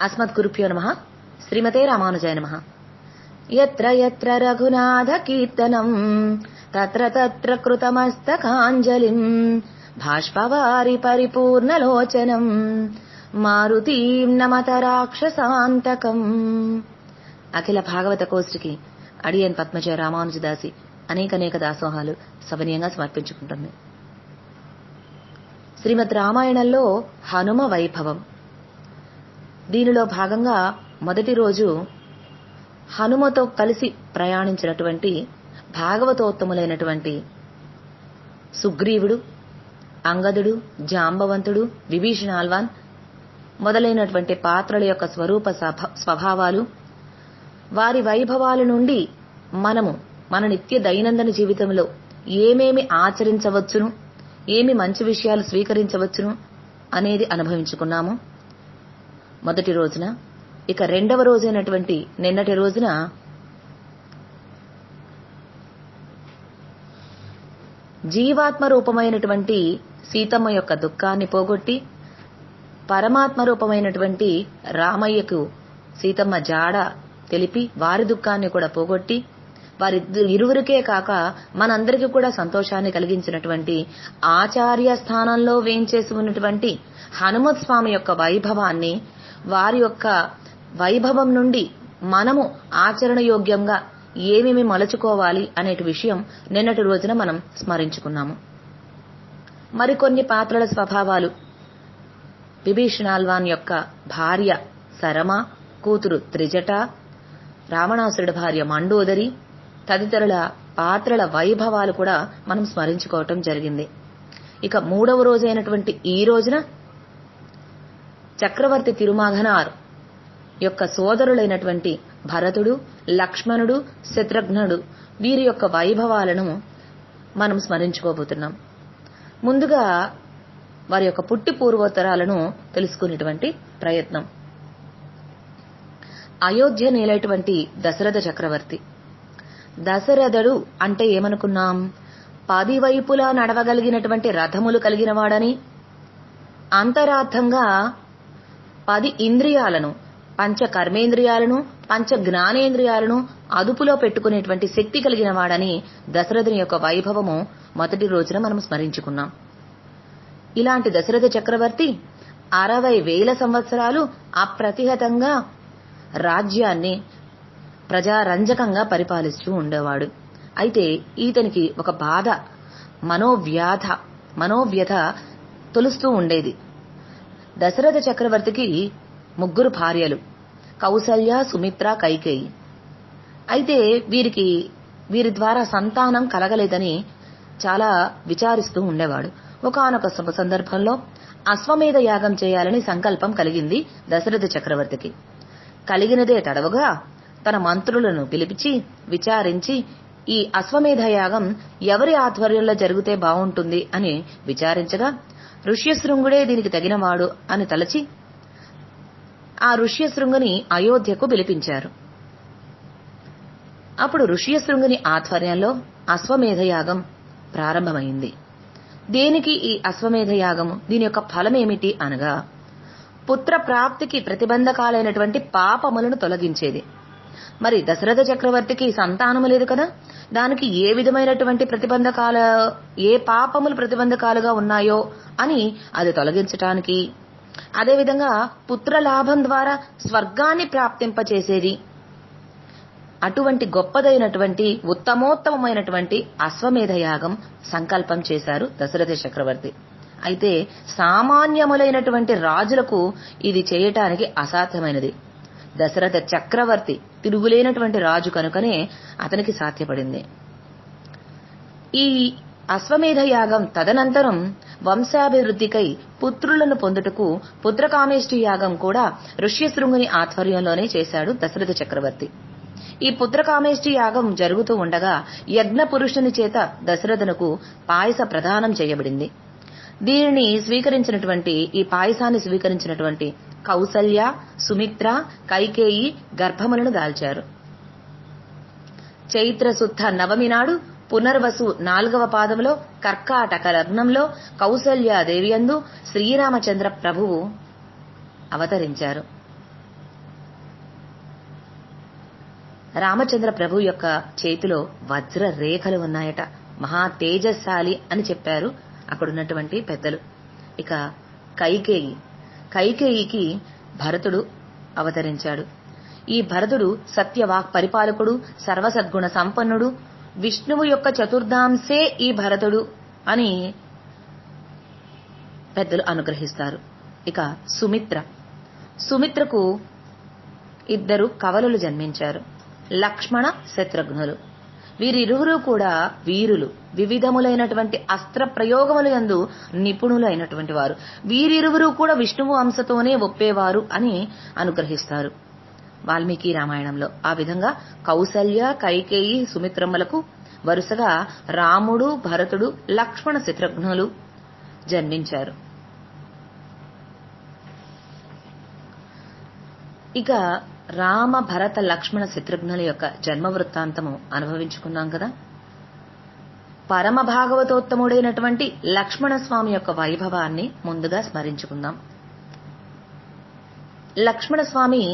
అస్మద్గురుభ్యో నమః. శ్రీమతే రామానుజాయ నమః. యత్ర యత్ర రఘునాథ కీర్తనం తత్ర తత్ర కృతమస్తకాంజలిం భాష్పవారి పరిపూర్ణలోచనం మారుతీం నమత రాక్షసాంతకం. అఖిల భాగవత కోష్టికి అడియన్ పద్మజ రామానుజదాసి అనేక దాసోహాలు సవనీయంగా సమర్పించుకుంటుంది. శ్రీమద్ రామాయణంలో హనుమ వైభవం. దీనిలో భాగంగా మొదటి రోజు హనుమతో కలిసి ప్రయాణించినటువంటి భాగవతోత్తములైనటువంటి సుగ్రీవుడు, అంగదుడు, జాంబవంతుడు, విభీషణాల్వాన్ మొదలైనటువంటి పాత్రల యొక్క స్వరూప స్వభావాలు, వారి వైభవాల నుండి మనము మన నిత్య దైనందిన జీవితంలో ఏమేమి ఆచరించవచ్చును, ఏమి మంచి విషయాలు స్వీకరించవచ్చును అనేది అనుభవించుకున్నాము మొదటి రోజున. ఇక రెండవ రోజైనటువంటి నిన్నటి రోజున జీవాత్మ రూపమైనటువంటి సీతమ్మ యొక్క దుఃఖాన్ని పోగొట్టి పరమాత్మ రూపమైనటువంటి రామయ్యకు సీతమ్మ జాడ తెలిపి వారి దుఃఖాన్ని కూడా పోగొట్టి వారి ఇరువురికే కాక మనందరికీ కూడా సంతోషాన్ని కలిగించినటువంటి ఆచార్య స్థానంలో వేంచేసి ఉన్నటువంటి హనుమత్ స్వామి యొక్క వైభవాన్ని, వారి యొక్క వైభవం నుండి మనము ఆచరణ యోగ్యంగా ఏమేమి మలుచుకోవాలి అనే విషయం నిన్నటి రోజున మనం స్మరించుకున్నాము. మరికొన్ని పాత్రల స్వభావాలు, విభీషణాల్వాన్ యొక్క భార్య సరమ, కూతురు త్రిజట, రావణాసురుడి భార్య మండోదరి తదితరుల పాత్రల వైభవాలు కూడా మనం స్మరించుకోవటం జరిగింది. ఇక మూడవ రోజైనటువంటి ఈ రోజున చక్రవర్తి తిరుమాఘనార్ యొక్క సోదరులైనటువంటి భరతుడు, లక్ష్మణుడు, శత్రుఘ్నుడు వీరి యొక్క వైభవాలను మనం స్మరించుకోబోతున్నాం. ముందుగా వారి యొక్క పుట్టి పూర్వోత్తరాలను తెలుసుకునేటువంటి ప్రయత్నం. అయోధ్య నేలైనటువంటి దశరథ చక్రవర్తి. దశరథుడు అంటే ఏమనుకున్నాం? 10 వైపులా నడవగలిగినటువంటి రథములు కలిగిన వాడని, అంతరార్థంగా 10 ఇంద్రియాలను, పంచ కర్మేంద్రియాలను, పంచ జ్ఞానేంద్రియాలను అదుపులో పెట్టుకునేటువంటి శక్తి కలిగిన వాడని దశరథుని యొక్క వైభవము మొదటి రోజున మనం స్మరించుకున్నాం. ఇలాంటి దశరథ చక్రవర్తి 60,000 సంవత్సరాలు అప్రతిహతంగా రాజ్యాన్ని ప్రజారంజకంగా పరిపాలిస్తూ ఉండేవాడు. అయితే ఈతనికి ఒక బాధ, మనోవ్యథ తొలుస్తూ ఉండేది. దశరథ చక్రవర్తికి 3 భార్యలు, కౌసల్య, సుమిత్ర, కైకేయి. అయితే వీరి ద్వారా సంతానం కలగలేదని చాలా విచారిస్తూ ఉండేవాడు. ఒకానొక సందర్భంలో అశ్వమేధ యాగం చేయాలని సంకల్పం కలిగింది దశరథ చక్రవర్తికి. కలిగినదే తడవుగా తన మంత్రులను పిలిపించి విచారించి ఈ అశ్వమేధ యాగం ఎవరి ఆధ్వర్యంలో జరిగితే బాగుంటుంది అని విచారించగా ఋష్యశృంగుడే దీనికి తగినవాడు అని తలచి ఆ ఋష్యశృంగుని అయోధ్యకు పిలిపించారు. అప్పుడు ఋష్యశృంగుని ఆధ్వర్యంలో అశ్వమేధ యాగం ప్రారంభమైంది. దేనికి ఈ అశ్వమేధ యాగము? దీని యొక్క ఫలమేమిటి అనగా పుత్ర ప్రాప్తికి ప్రతిబంధకాలైనటువంటి పాపములను తొలగించేది. మరి దశరథ చక్రవర్తికి సంతానము లేదు కదా, దానికి ఏ విధమైనటువంటి ఏ పాపములు ప్రతిబంధకాలుగా ఉన్నాయో అని అది తొలగించటానికి, అదేవిధంగా పుత్రలాభం ద్వారా స్వర్గాన్ని ప్రాప్తింపచేసేది. అటువంటి గొప్పదైనటువంటి ఉత్తమోత్తమైనటువంటి అశ్వమేధ యాగం సంకల్పం చేశారు దశరథ చక్రవర్తి. అయితే సామాన్యములైనటువంటి రాజులకు ఇది చేయటానికి అసాధ్యమైనది. దశరథ చక్రవర్తి తిరుగులేనటువంటి రాజు కనుకనే అతనికి సాధ్యపడింది. ఈ అశ్వమేధ యాగం తదనంతరం వంశాభివృద్ధికై పుత్రులను పొందుటకు పుత్రకామేష్టి యాగం కూడా ఋష్యశృంగుని ఆధ్వర్యంలోనే చేశాడు దశరథ చక్రవర్తి. ఈ పుత్రకామేష్టి యాగం జరుగుతూ ఉండగా యజ్ఞ పురుషుని చేత దశరథునకు పాయస ప్రదానం చేయబడింది. దీనిని స్వీకరించినటువంటి ఈ పాయసాన్ని స్వీకరించినటువంటి కౌసల్య, సుమిత్ర, కైకేయి గర్భములను దాల్చారు. చైత్రశుద్ధ నవమి నాడు పునర్వసు 4వ పాదంలో కర్కాటక లగ్నంలో కౌసల్యాదేవియందు శ్రీరామచంద్ర ప్రభువు అవతరించారు. రామచంద్ర ప్రభు యొక్క చేతిలో వజ్ర రేఖలు ఉన్నాయట. మహా తేజశాలి అని చెప్పారు అక్కడున్నటువంటి పెద్దలు. ఇక కైకేయికి భరతుడు అవతరించాడు. ఈ భరతుడు సత్యవాక్ పరిపాలకుడు, సర్వసద్గుణ సంపన్నుడు, విష్ణువు యొక్క చతుర్థాంశే ఈ భరతుడు అని పెద్దలు అనుగ్రహిస్తారు. ఇక సుమిత్రకు ఇద్దరు కవలలు జన్మించారు, లక్ష్మణ శత్రుఘ్నులు. వీరిరువురు కూడా వీరులు, వివిధములైనటువంటి అస్త్ర ప్రయోగముల యందు నిపుణులైనటువంటి వారు. వీరిరువురు కూడా విష్ణువు అంశతోనే ఒప్పేవారు అని అనుగ్రహిస్తారు వాల్మీకి రామాయణంలో. ఆ విధంగా కౌసల్య, కైకేయి, సుమిత్రమ్మలకు వరుసగా రాముడు, భరతుడు, లక్ష్మణ శత్రుఘ్నులు జన్మించారు. ఇక రామ, భరత, లక్ష్మణ శత్రుఘ్నుల యొక్క జన్మ వృత్తాంతము అనుభవించుకున్నాం కదా. పరమ భాగవతోత్తముడైనటువంటి లక్ష్మణ స్వామి యొక్క వైభవాన్ని ముందుగా స్మరించుకుందాం. లక్ష్మణ స్వామి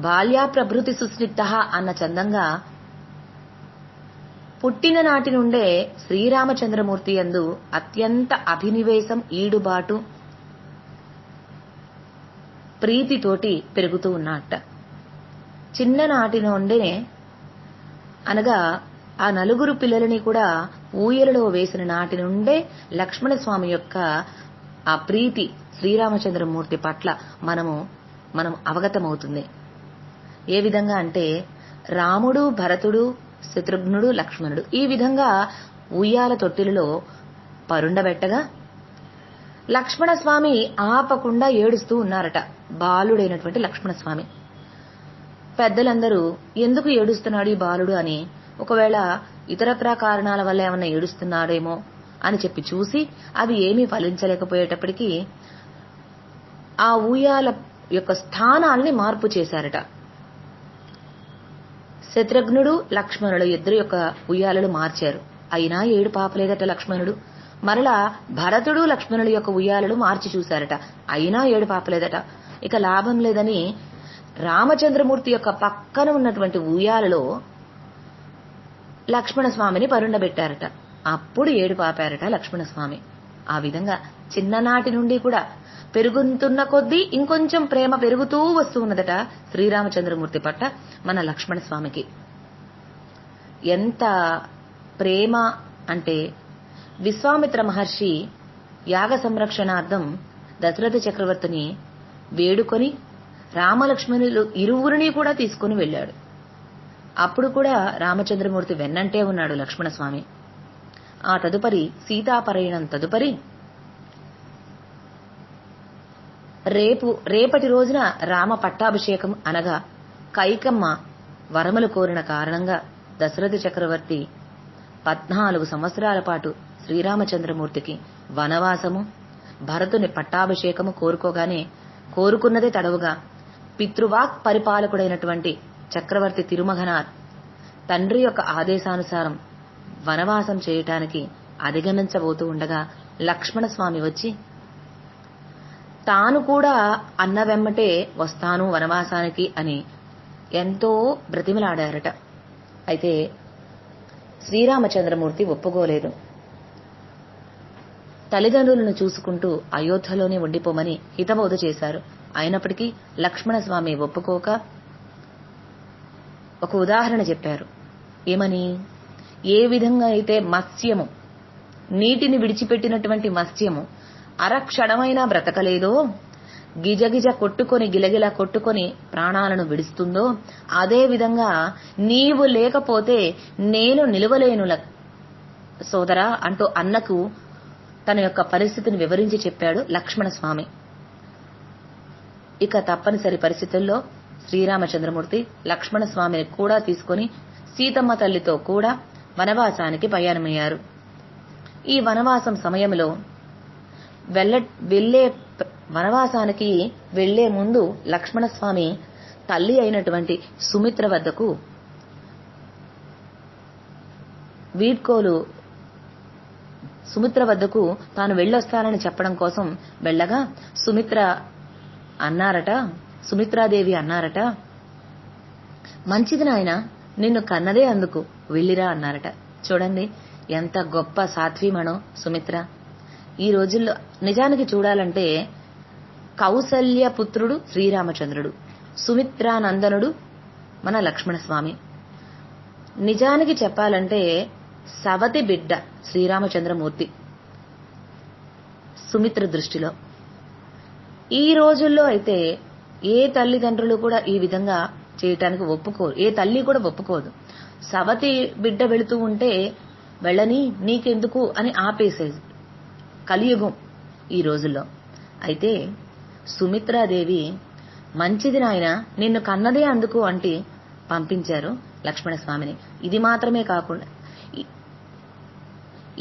బాల్యా ప్రభృతి సుస్నిగ్ధ అన్న చందంగా పుట్టిన నాటి నుండే శ్రీరామచంద్రమూర్తి యందు అత్యంత అభినివేశం, ఈడుబాటు, ప్రీతితోటి పెరుగుతూ ఉన్నట్ట. చిన్ననాటి నుండే అనగా ఆ నలుగురు పిల్లలని కూడా ఊయలలో వేసిన నాటి నుండే లక్ష్మణస్వామి యొక్క ఆ ప్రీతి శ్రీరామచంద్రమూర్తి పట్ల మనం అవగతమవుతుంది. ఏ విధంగా అంటే రాముడు, భరతుడు, శత్రుఘ్నుడు, లక్ష్మణుడు ఈ విధంగా ఉయ్యాల తొట్టిలలో పరుండబెట్టగా లక్ష్మణస్వామి ఆపకుండా ఏడుస్తూ ఉన్నారట. బాలుడైనటువంటి లక్ష్మణస్వామి. పెద్దలందరూ ఎందుకు ఏడుస్తున్నాడు ఈ బాలుడు అని, ఒకవేళ ఇతరత్రా కారణాల వల్ల ఏమన్నా ఏడుస్తున్నాడేమో అని చెప్పి చూసి అవి ఏమీ ఫలించలేకపోయేటప్పటికీ ఆ ఉయ్యాల యొక్క స్థానాల్ని మార్పు చేశారట. శత్రుఘ్నుడు, లక్ష్మణుడు ఇద్దరు యొక్క ఉయ్యాలలు మార్చారు. అయినా ఏడు పాపలేదట లక్ష్మణుడు. మరలా భరతుడు, లక్ష్మణుడు యొక్క ఉయ్యాలలు మార్చి చూశారట. అయినా ఏడు పాపలేదట. ఇక లాభం లేదని రామచంద్రమూర్తి యొక్క పక్కన ఉన్నటువంటి ఉయ్యాలలో లక్ష్మణస్వామిని పరుండబెట్టారట. అప్పుడు ఏడు పాపారట లక్ష్మణస్వామి. ఆ విధంగా చిన్ననాటి నుండి కూడా పెరుగుతున్న కొద్దీ ఇంకొంచెం ప్రేమ పెరుగుతూ వస్తూ ఉన్నదట శ్రీరామచంద్రమూర్తి పట్ల మన లక్ష్మణస్వామికి. ఎంత ప్రేమ అంటే విశ్వామిత్ర మహర్షి యాగ సంరక్షణార్థం దశరథ చక్రవర్తిని వేడుకొని రామలక్ష్మణులు ఇరువురిని కూడా తీసుకుని వెళ్ళాడు. అప్పుడు కూడా రామచంద్రమూర్తి వెన్నంటే ఉన్నాడు లక్ష్మణస్వామి. ఆ తదుపరి సీతాపరయణం తదుపరి రేపటి రోజున రామ పట్టాభిషేకం అనగా కైకమ్మ వరములు కోరిన కారణంగా దశరథ చక్రవర్తి 14 సంవత్సరాల పాటు శ్రీరామచంద్రమూర్తికి వనవాసము, భరతుని పట్టాభిషేకము కోరుకోగానే కోరుకున్నదే తడవుగా పితృవాక్ పరిపాలకుడైనటువంటి చక్రవర్తి తిరుమగనార్ తండ్రి యొక్క ఆదేశానుసారం వనవాసం చేయటానికి అధిగమించబోతూ ఉండగా లక్ష్మణస్వామి వచ్చి తాను కూడా అన్న వెమ్మటే వస్తాను వనవాసానికి అని ఎంతో బ్రతిమలాడారట. అయితే శ్రీరామచంద్రమూర్తి ఒప్పుకోలేదు. తల్లిదండ్రులను చూసుకుంటూ అయోధ్యలోనే ఉండిపోమని హితబోధ చేశారు. అయినప్పటికీ లక్ష్మణస్వామి ఒప్పుకోక ఒక ఉదాహరణ చెప్పారు. ఏమని? ఏ విధంగా అయితే మత్స్యము, నీటిని విడిచిపెట్టినటువంటి మత్స్యము అరక్షణమైనా బ్రతకలేదో, గిజగిజ కొట్టుకొని గిలగిల కొట్టుకొని ప్రాణాలను విడుస్తుందో, అదే విధంగా నీవు లేకపోతే నేను నిలవలేను సోదరా అంటూ అన్నకు తన యొక్క పరిస్థితిని వివరించి చెప్పాడు లక్ష్మణస్వామి. ఇక తప్పనిసరి పరిస్థితుల్లో శ్రీరామచంద్రమూర్తి లక్ష్మణస్వామిని కూడా తీసుకుని సీతమ్మ తల్లితో కూడా వనవాసానికి పయనమయ్యారు. ఈ వనవాసం సమయంలో వనవాసానికి వెళ్లే ముందు లక్ష్మణస్వామి తల్లి అయినటువంటి సుమిత్ర వద్దకు తాను వెళ్ళొస్తానని చెప్పడం కోసం వెళ్ళగా సుమిత్రాదేవి అన్నారట, మంచిది నాయన, నిన్ను కన్నదే అందుకు వెళ్ళిరా అన్నారట. చూడండి ఎంత గొప్ప సాధ్వీమణో సుమిత్ర. ఈ రోజుల్లో నిజానికి చూడాలంటే కౌసల్య పుత్రుడు శ్రీరామచంద్రుడు, సుమిత్రానందనుడు మన లక్ష్మణస్వామి. నిజానికి చెప్పాలంటే సవతి బిడ్డ శ్రీరామచంద్రమూర్తి సుమిత్ర దృష్టిలో. ఈ రోజుల్లో అయితే ఏ తల్లిదండ్రులు కూడా ఈ విధంగా చేయటానికి ఒప్పుకోరు, ఏ తల్లి కూడా ఒప్పుకోదు. సవతి బిడ్డ వెళుతూ ఉంటే వెళ్ళని నీకెందుకు అని ఆపేసేది కలియుగం ఈ రోజుల్లో. అయితే సుమిత్రాదేవి మంచిది నాయన నిన్ను కన్నదే అందుకు అంటే పంపించారు లక్ష్మణస్వామిని. ఇది మాత్రమే కాకుండా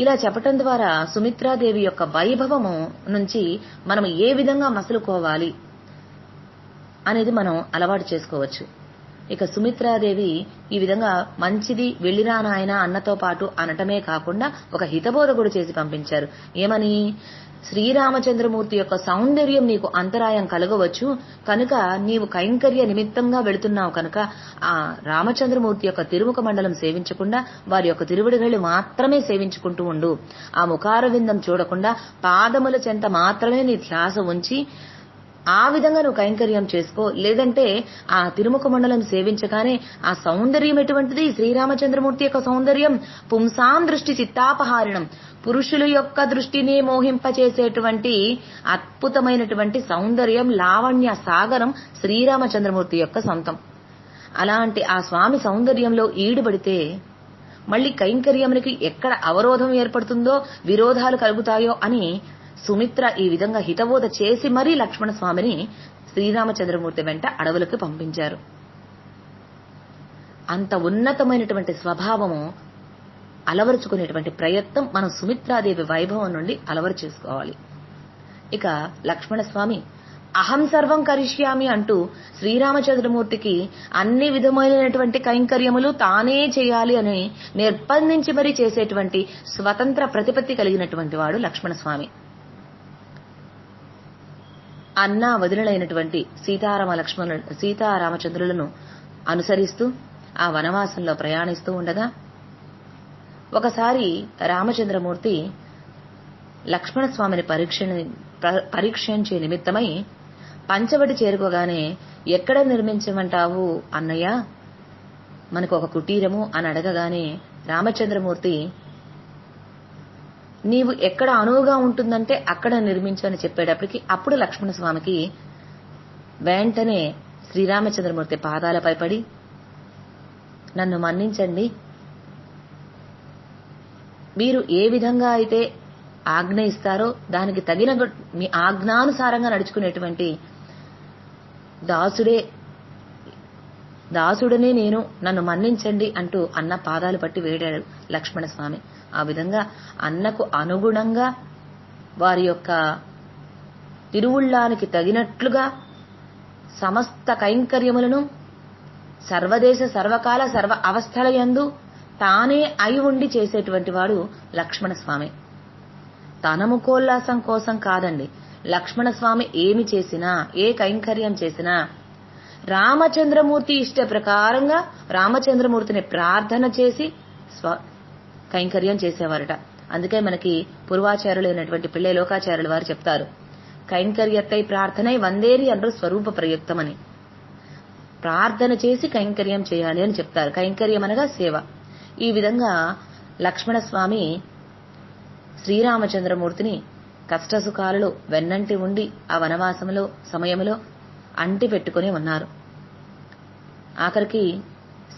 ఇలా చెప్పటం ద్వారా సుమిత్రాదేవి యొక్క వైభవము నుంచి మనం ఏ విధంగా మసలుకోవాలి అనేది మనం అలవాటు చేసుకోవచ్చు. ఇక సుమిత్రాదేవి ఈ విధంగా మంచిది వెళ్ళిరా నాయన అన్నతో పాటు అనటమే కాకుండా ఒక హితబోధ కూడా చేసి పంపించారు. ఏమని? శ్రీరామచంద్రమూర్తి యొక్క సౌందర్యం నీకు అంతరాయం కలగవచ్చు కనుక నీవు కైంకర్య నిమిత్తంగా వెళుతున్నావు కనుక ఆ రామచంద్రమూర్తి యొక్క తిరుముఖ మండలం సేవించకుండా వారి యొక్క తిరువడిగళ్ళు మాత్రమే సేవించుకుంటూ ఉండు. ఆ ముఖారవిందం చూడకుండా పాదముల చెంత మాత్రమే నీ ధ్యాస ఉంచి ఆ విధంగా నువ్వు కైంకర్యం చేసుకో. లేదంటే ఆ తిరుముఖ మండలం సేవించగానే ఆ సౌందర్యం ఎటువంటిది? శ్రీరామచంద్రమూర్తి యొక్క సౌందర్యం పుంసాం దృష్టి చిత్తాపహారిణం, పురుషుల యొక్క దృష్టిని మోహింపచేసేటువంటి అద్భుతమైనటువంటి సౌందర్యం, లావణ్య సాగరం శ్రీరామచంద్రమూర్తి యొక్క సొంతం. అలాంటి ఆ స్వామి సౌందర్యంలో ఈడుబడితే మళ్లీ కైంకర్యమునికి ఎక్కడ అవరోధం ఏర్పడుతుందో, విరోధాలు కలుగుతాయో అని సుమిత్ర ఈ విధంగా హితబోధ చేసి మరీ లక్ష్మణస్వామిని శ్రీరామచంద్రమూర్తి వెంట అడవులకు పంపించారు. అంత ఉన్నతమైనటువంటి స్వభావము అలవరుచుకునేటువంటి ప్రయత్నం మనం సుమిత్రాదేవి వైభవం నుండి అలవరు చేసుకోవాలి. ఇక లక్ష్మణస్వామి అహం సర్వం కరిష్యామి అంటూ శ్రీరామచంద్రమూర్తికి అన్ని విధమైనటువంటి కైంకర్యములు తానే చేయాలి అని నిర్బంధించి మరీ చేసేటువంటి స్వతంత్ర ప్రతిపత్తి కలిగినటువంటి వాడు లక్ష్మణస్వామి. అన్నా వదినలైనటువంటి సీతారామచంద్రులను అనుసరిస్తూ ఆ వనవాసంలో ప్రయాణిస్తూ ఉండగా ఒకసారి రామచంద్రమూర్తి లక్ష్మణస్వామిని పరీక్షించే నిమిత్తమై పంచవటి చేరుకోగానే ఎక్కడ నిర్మించమంటావు అన్నయ్య, మనకు ఒక కుటీరము అని అడగగానే రామచంద్రమూర్తి నీవు ఎక్కడ అనువుగా ఉంటుందంటే అక్కడ నిర్మించు అని చెప్పేటప్పటికి అప్పుడు లక్ష్మణస్వామికి వెంటనే శ్రీరామచంద్రమూర్తి పాదాలపై పడి నన్ను మన్నించండి, మీరు ఏ విధంగా అయితే ఆజ్ఞ ఇస్తారో దానికి తగిన మీ ఆజ్ఞానుసారంగా నడుచుకునేటువంటి దాసుడనే నేను, నన్ను మన్నించండి అంటూ అన్న పాదాలు పట్టి వేడాడు లక్ష్మణస్వామి. ఆ విధంగా అన్నకు అనుగుణంగా వారి యొక్క తిరువుళ్ళానికి తగినట్లుగా సమస్త కైంకర్యములను సర్వదేశ సర్వకాల సర్వ అవస్థల యందు తానే అయి ఉండి చేసేటువంటి వాడు లక్ష్మణస్వామి. తన ముఖోల్లాసం కోసం కాదండి, లక్ష్మణస్వామి ఏమి చేసినా ఏ కైంకర్యం చేసినా రామచంద్రమూర్తి ఇష్ట ప్రకారంగా రామచంద్రమూర్తిని ప్రార్థన చేసి కైంకర్యం చేసేవారట. అందుకే మనకి పూర్వాచార్యులైనటువంటి పిళ్ళై లోకాచార్యుల వారు చెప్తారు, కైంకర్యత్తై ప్రార్థనై వందేరి అంటూ స్వరూప ప్రయుక్తమని. ప్రార్థన చేసి కైంకర్యం చేయాలి అని చెప్తారు. కైంకర్యం అనగా సేవ. ఈ విధంగా లక్ష్మణస్వామి శ్రీరామచంద్రమూర్తిని కష్టసుఖాలలో వెన్నంటి ఉండి ఆ వనవాసంలో సమయంలో అంటి పెట్టుకుని ఉన్నారు. ఆఖరికి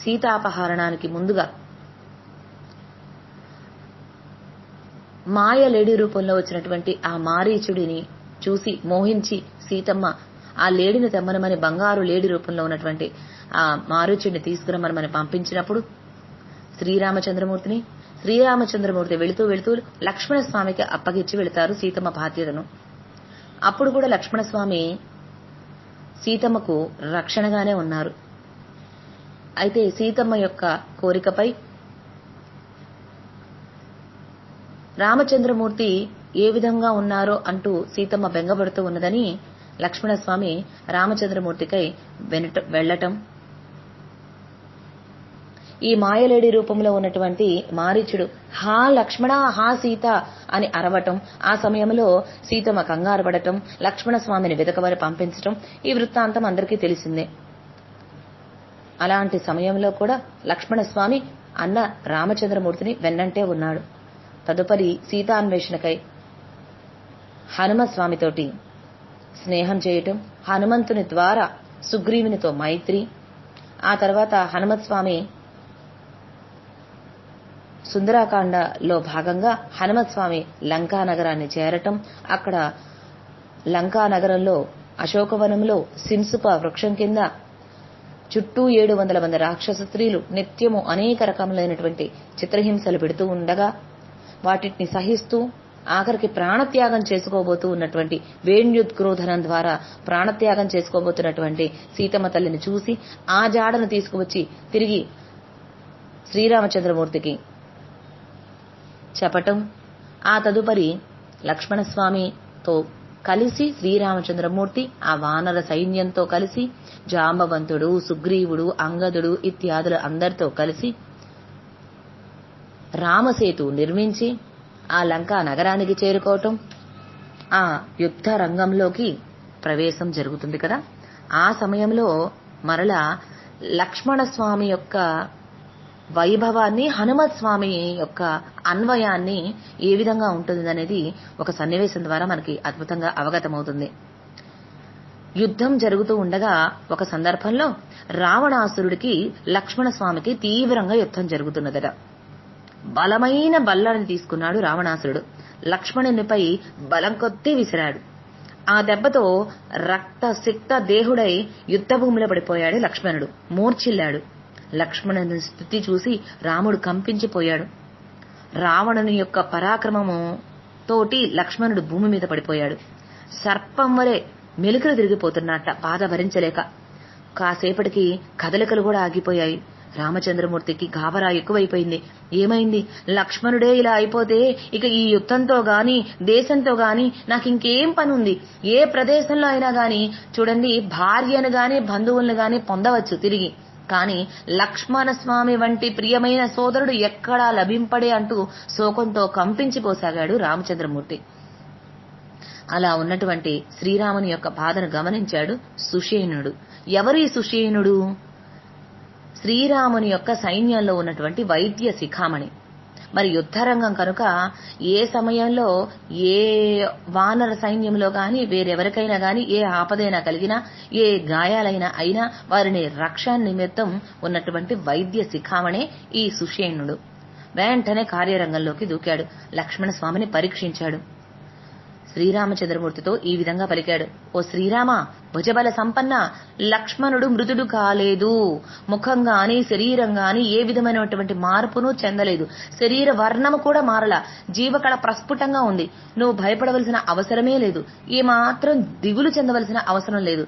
సీతాపహరణానికి ముందుగా మాయ లేడీ రూపంలో వచ్చినటువంటి ఆ మారీచుడిని చూసి మోహించి సీతమ్మ ఆ లేడిని తెమ్మనమని బంగారు లేడి రూపంలో ఉన్నటువంటి ఆ మారీచుడిని తీసుకురమ్మని పంపించినప్పుడు శ్రీరామచంద్రమూర్తి వెళుతూ వెళుతూ లక్ష్మణస్వామికి అప్పగిచ్చి వెళతారు సీతమ్మ బాధ్యతను. అప్పుడు కూడా లక్ష్మణస్వామి సీతమ్మకు రక్షణగానే ఉన్నారు. అయితే సీతమ్మ యొక్క కోరికపై రామచంద్రమూర్తి ఏ విధంగా ఉన్నారో అంటూ సీతమ్మ బెంగపడుతూ ఉన్నదని లక్ష్మణస్వామి రామచంద్రమూర్తికై వెళ్లటం, ఈ మాయలేడి రూపంలో ఉన్నటువంటి మారీచుడు హా లక్ష్మణ హా సీత అని అరవటం, ఆ సమయంలో సీతమ్మ కంగారు పడటం, లక్ష్మణ స్వామిని వెతకమని పంపించటం ఈ వృత్తాంతం అందరికీ తెలిసిందే. అలాంటి సమయంలో కూడా లక్ష్మణస్వామి అన్న రామచంద్రమూర్తిని వెన్నంటే ఉన్నాడు. తదుపరి సీతాన్వేషణకై హనుమస్వామితోటి స్నేహం చేయటం, హనుమంతుని ద్వారా సుగ్రీవునితో మైత్రి, ఆ తర్వాత హనుమత్స్వామి సుందరాకాండలో భాగంగా హనుమత్స్వామి లంకా నగరాన్ని చేరటం, అక్కడ లంకా నగరంలో అశోకవనంలో సింసుప వృక్షం కింద చుట్టూ 700 మంది రాక్షస స్త్రీలు నిత్యము అనేక రకములైనటువంటి చిత్రహింసలు పెడుతూ ఉండగా వాటిని సహిస్తూ ఆఖరికి ప్రాణత్యాగం చేసుకోబోతూ ఉన్నటువంటి వేణ్యుద్క్రోధనం ద్వారా ప్రాణత్యాగం చేసుకోబోతున్నటువంటి సీతమ్మ తల్లిని చూసి ఆ జాడను తీసుకువచ్చి తిరిగి శ్రీరామచంద్రమూర్తికి చెప్పటం, ఆ తదుపరి లక్ష్మణస్వామితో కలిసి శ్రీరామచంద్రమూర్తి ఆ వానర సైన్యంతో కలిసి జాంబవంతుడు, సుగ్రీవుడు, అంగదుడు ఇత్యాదులు అందరితో కలిసి రామసేతు నిర్మించి ఆ లంకా నగరానికి చేరుకోవటం, ఆ యుద్ధ రంగంలోకి ప్రవేశం జరుగుతుంది కదా. ఆ సమయంలో మరలా లక్ష్మణస్వామి యొక్క వైభవాన్ని, హనుమత్ స్వామి యొక్క అన్వయాన్ని ఏ విధంగా ఉంటుందనేది ఒక సన్నివేశం ద్వారా మనకి అద్భుతంగా అవగతమవుతుంది. యుద్ధం జరుగుతూ ఉండగా ఒక సందర్భంలో రావణాసురుడికి లక్ష్మణస్వామికి తీవ్రంగా యుద్ధం జరుగుతున్నదట. బలమైన బల్లాన్ని తీసుకున్నాడు రావణాసురుడు. లక్ష్మణునిపై బలం కొద్దీ విసిరాడు. ఆ దెబ్బతో రక్త సిక్త దేహుడై యుద్ధభూమిలో పడిపోయాడు లక్ష్మణుడు. మూర్ఛిల్లాడు. లక్ష్మణుని స్థితి చూసి రాముడు కంపించిపోయాడు. రావణుని యొక్క పరాక్రమము తోటి లక్ష్మణుడు భూమి మీద పడిపోయాడు. సర్పం వలె మెలికలు తిరిగిపోతున్నట్ట బాధ భరించలేక. కాసేపటికి కదలికలు కూడా ఆగిపోయాయి. రామచంద్రమూర్తికి గాబరా ఎక్కువైపోయింది. ఏమైంది, లక్ష్మణుడే ఇలా అయిపోతే ఇక ఈ యుద్ధంతో గాని దేశంతో గాని నాకు ఇంకేం పని ఉంది? ఏ ప్రదేశంలో అయినా గాని చూడండి, భార్యను గాని బంధువులను గాని పొందవచ్చు తిరిగి, కానీ లక్ష్మణ స్వామి వంటి ప్రియమైన సోదరుడు ఎక్కడా లభింపడే అంటూ శోకంతో కంపించిపోసాగాడు రామచంద్రమూర్తి. అలా ఉన్నటువంటి శ్రీరాముని యొక్క బాధను గమనించాడు సుషేణుడు. ఎవరు ఈ సుషేణుడు? శ్రీరాముని యొక్క సైన్యంలో ఉన్నటువంటి వైద్య శిఖామణి. మరి యుద్ధరంగం కనుక ఏ సమయంలో ఏ వానర సైన్యంలో గాని వేరెవరికైనా గాని ఏ ఆపదైనా కలిగినా ఏ గాయాలైనా అయినా వారిని రక్షణ నిమిత్తం ఉన్నటువంటి వైద్య శిఖామణే ఈ సుషేణుడు. వెంటనే కార్యరంగంలోకి దూకాడు. లక్ష్మణ స్వామిని పరీక్షించాడు. శ్రీరామచంద్రమూర్తితో ఈ విధంగా పలికాడు. ఓ శ్రీరామ, భుజబల సంపన్న, లక్ష్మణుడు మృదుడు కాలేదు. ముఖం గాని శరీరం గాని ఏ విధమైనటువంటి మార్పును చెందలేదు. శరీర వర్ణము కూడా మారలా. జీవకళ ప్రస్ఫుటంగా ఉంది. నువ్వు భయపడవలసిన అవసరమే లేదు. ఏమాత్రం దిగులు చెందవలసిన అవసరం లేదు.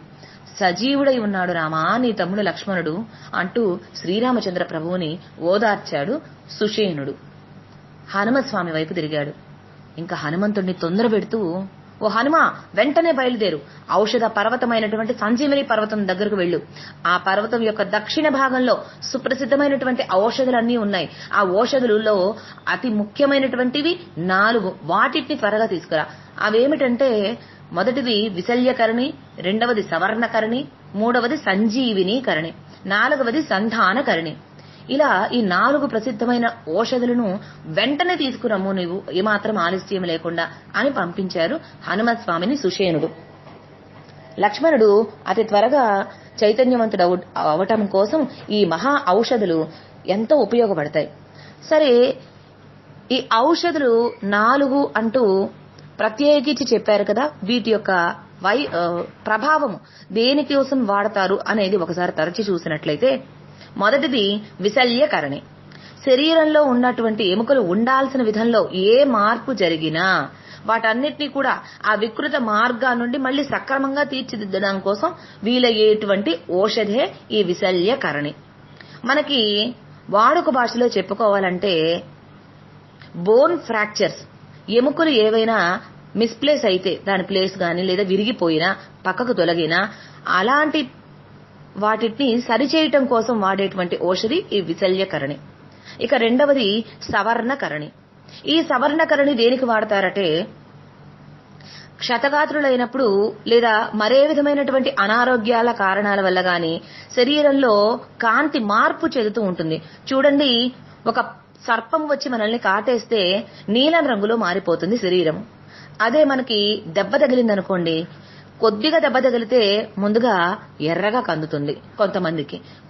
సజీవుడై ఉన్నాడు రామా నీ తమ్ముడు లక్ష్మణుడు అంటూ శ్రీరామచంద్ర ప్రభువుని ఓదార్చాడు సుషేణుడు. హనుమస్వామి వైపు తిరిగాడు. ఇంకా హనుమంతుడిని తొందర పెడుతూ, ఓ హనుమ, వెంటనే బయలుదేరు. ఔషధ పర్వతమైనటువంటి సంజీవని పర్వతం దగ్గరకు వెళ్ళు. ఆ పర్వతం యొక్క దక్షిణ భాగంలో సుప్రసిద్ధమైనటువంటి ఔషధులన్నీ ఉన్నాయి. ఆ ఔషధులలో అతి ముఖ్యమైనటువంటివి 4. వాటిని త్వరగా తీసుకురా. అవేమిటంటే, మొదటిది విశల్యకరణి, రెండవది సవర్ణకరణి, మూడవది సంజీవిని కరణి, 4వది సంధానకరణి. ఇలా ఈ 4 ప్రసిద్ధమైన ఔషధులను వెంటనే తీసుకురమ్ము నీవు, ఏమాత్రం ఆలస్యం లేకుండా అని పంపించారు హనుమత్ స్వామిని సుషేణుడు. లక్ష్మణుడు అతి త్వరగా చైతన్యవంతుడు అవటం కోసం ఈ మహా ఔషధులు ఎంతో ఉపయోగపడతాయి. సరే, ఈ ఔషధులు 4 అంటూ ప్రత్యేకించి చెప్పారు కదా. వీటి యొక్క ప్రభావము దేనికోసం వాడతారు అనేది ఒకసారి తరచి చూసినట్లయితే, మొదటిది విశల్యకరణి. శరీరంలో ఉన్నటువంటి ఎముకలు ఉండాల్సిన విధంలో ఏ మార్పు జరిగినా వాటన్నిటినీ కూడా ఆ వికృత మార్గా నుండి మళ్లీ సక్రమంగా తీర్చిదిద్దడం కోసం వీలయ్యేటువంటి ఔషధే ఈ విశల్యకరణి. మనకి వాడుక భాషలో చెప్పుకోవాలంటే, బోన్ ఫ్రాక్చర్స్, ఎముకలు ఏవైనా మిస్ప్లేస్ అయితే దాని ప్లేస్ గాని లేదా విరిగిపోయినా పక్కకు తొలగినా అలాంటి వాటిని సరిచేయటం కోసం వాడేటువంటి ఔషధి ఈ విశల్యకరణి. ఇక రెండవది సవర్ణకరణి. ఈ సవర్ణకరణి దేనికి వాడతారంటే క్షతగాత్రులైనప్పుడు లేదా మరే విధమైనటువంటి అనారోగ్యాల కారణాల వల్ల గాని శరీరంలో కాంతి మార్పు చెందుతూ ఉంటుంది. చూడండి, ఒక సర్పం వచ్చి మనల్ని కాటేస్తే నీలం రంగులో మారిపోతుంది శరీరం. అదే మనకి దెబ్బ తగిలిందనుకోండి, కొద్దిగా దెబ్బ తగిలితే ముందుగా ఎర్రగా కందుతుంది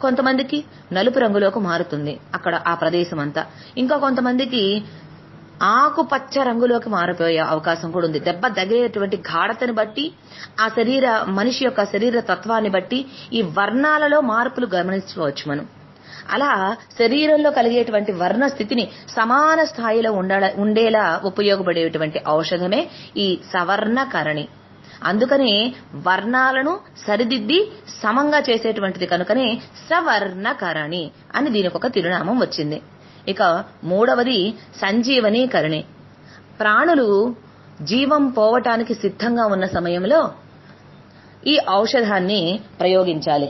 కొంతమందికి నలుపు రంగులోకి మారుతుంది అక్కడ ఆ ప్రదేశం అంతా. ఇంకా కొంతమందికి ఆకుపచ్చ రంగులోకి మారిపోయే అవకాశం కూడా ఉంది. దెబ్బ తగిలేటువంటి గాఢతని బట్టి మనిషి యొక్క శరీర తత్వాన్ని బట్టి ఈ వర్ణాలలో మార్పులు గమనించవచ్చు మనం. అలా శరీరంలో కలిగేటువంటి వర్ణ స్థితిని సమాన స్థాయిలో ఉండేలా ఉపయోగపడేటువంటి ఔషధమే ఈ సవర్ణకరణి. అందుకనే వర్ణాలను సరిదిద్ది సమంగా చేసేటువంటిది కనుకనే సవర్ణకరణి అని దీనికి ఒక తిరునామం వచ్చింది. ఇక మూడవది సంజీవనీకరణి. ప్రాణులు జీవం పోవటానికి సిద్ధంగా ఉన్న సమయంలో ఈ ఔషధాన్ని ప్రయోగించాలి.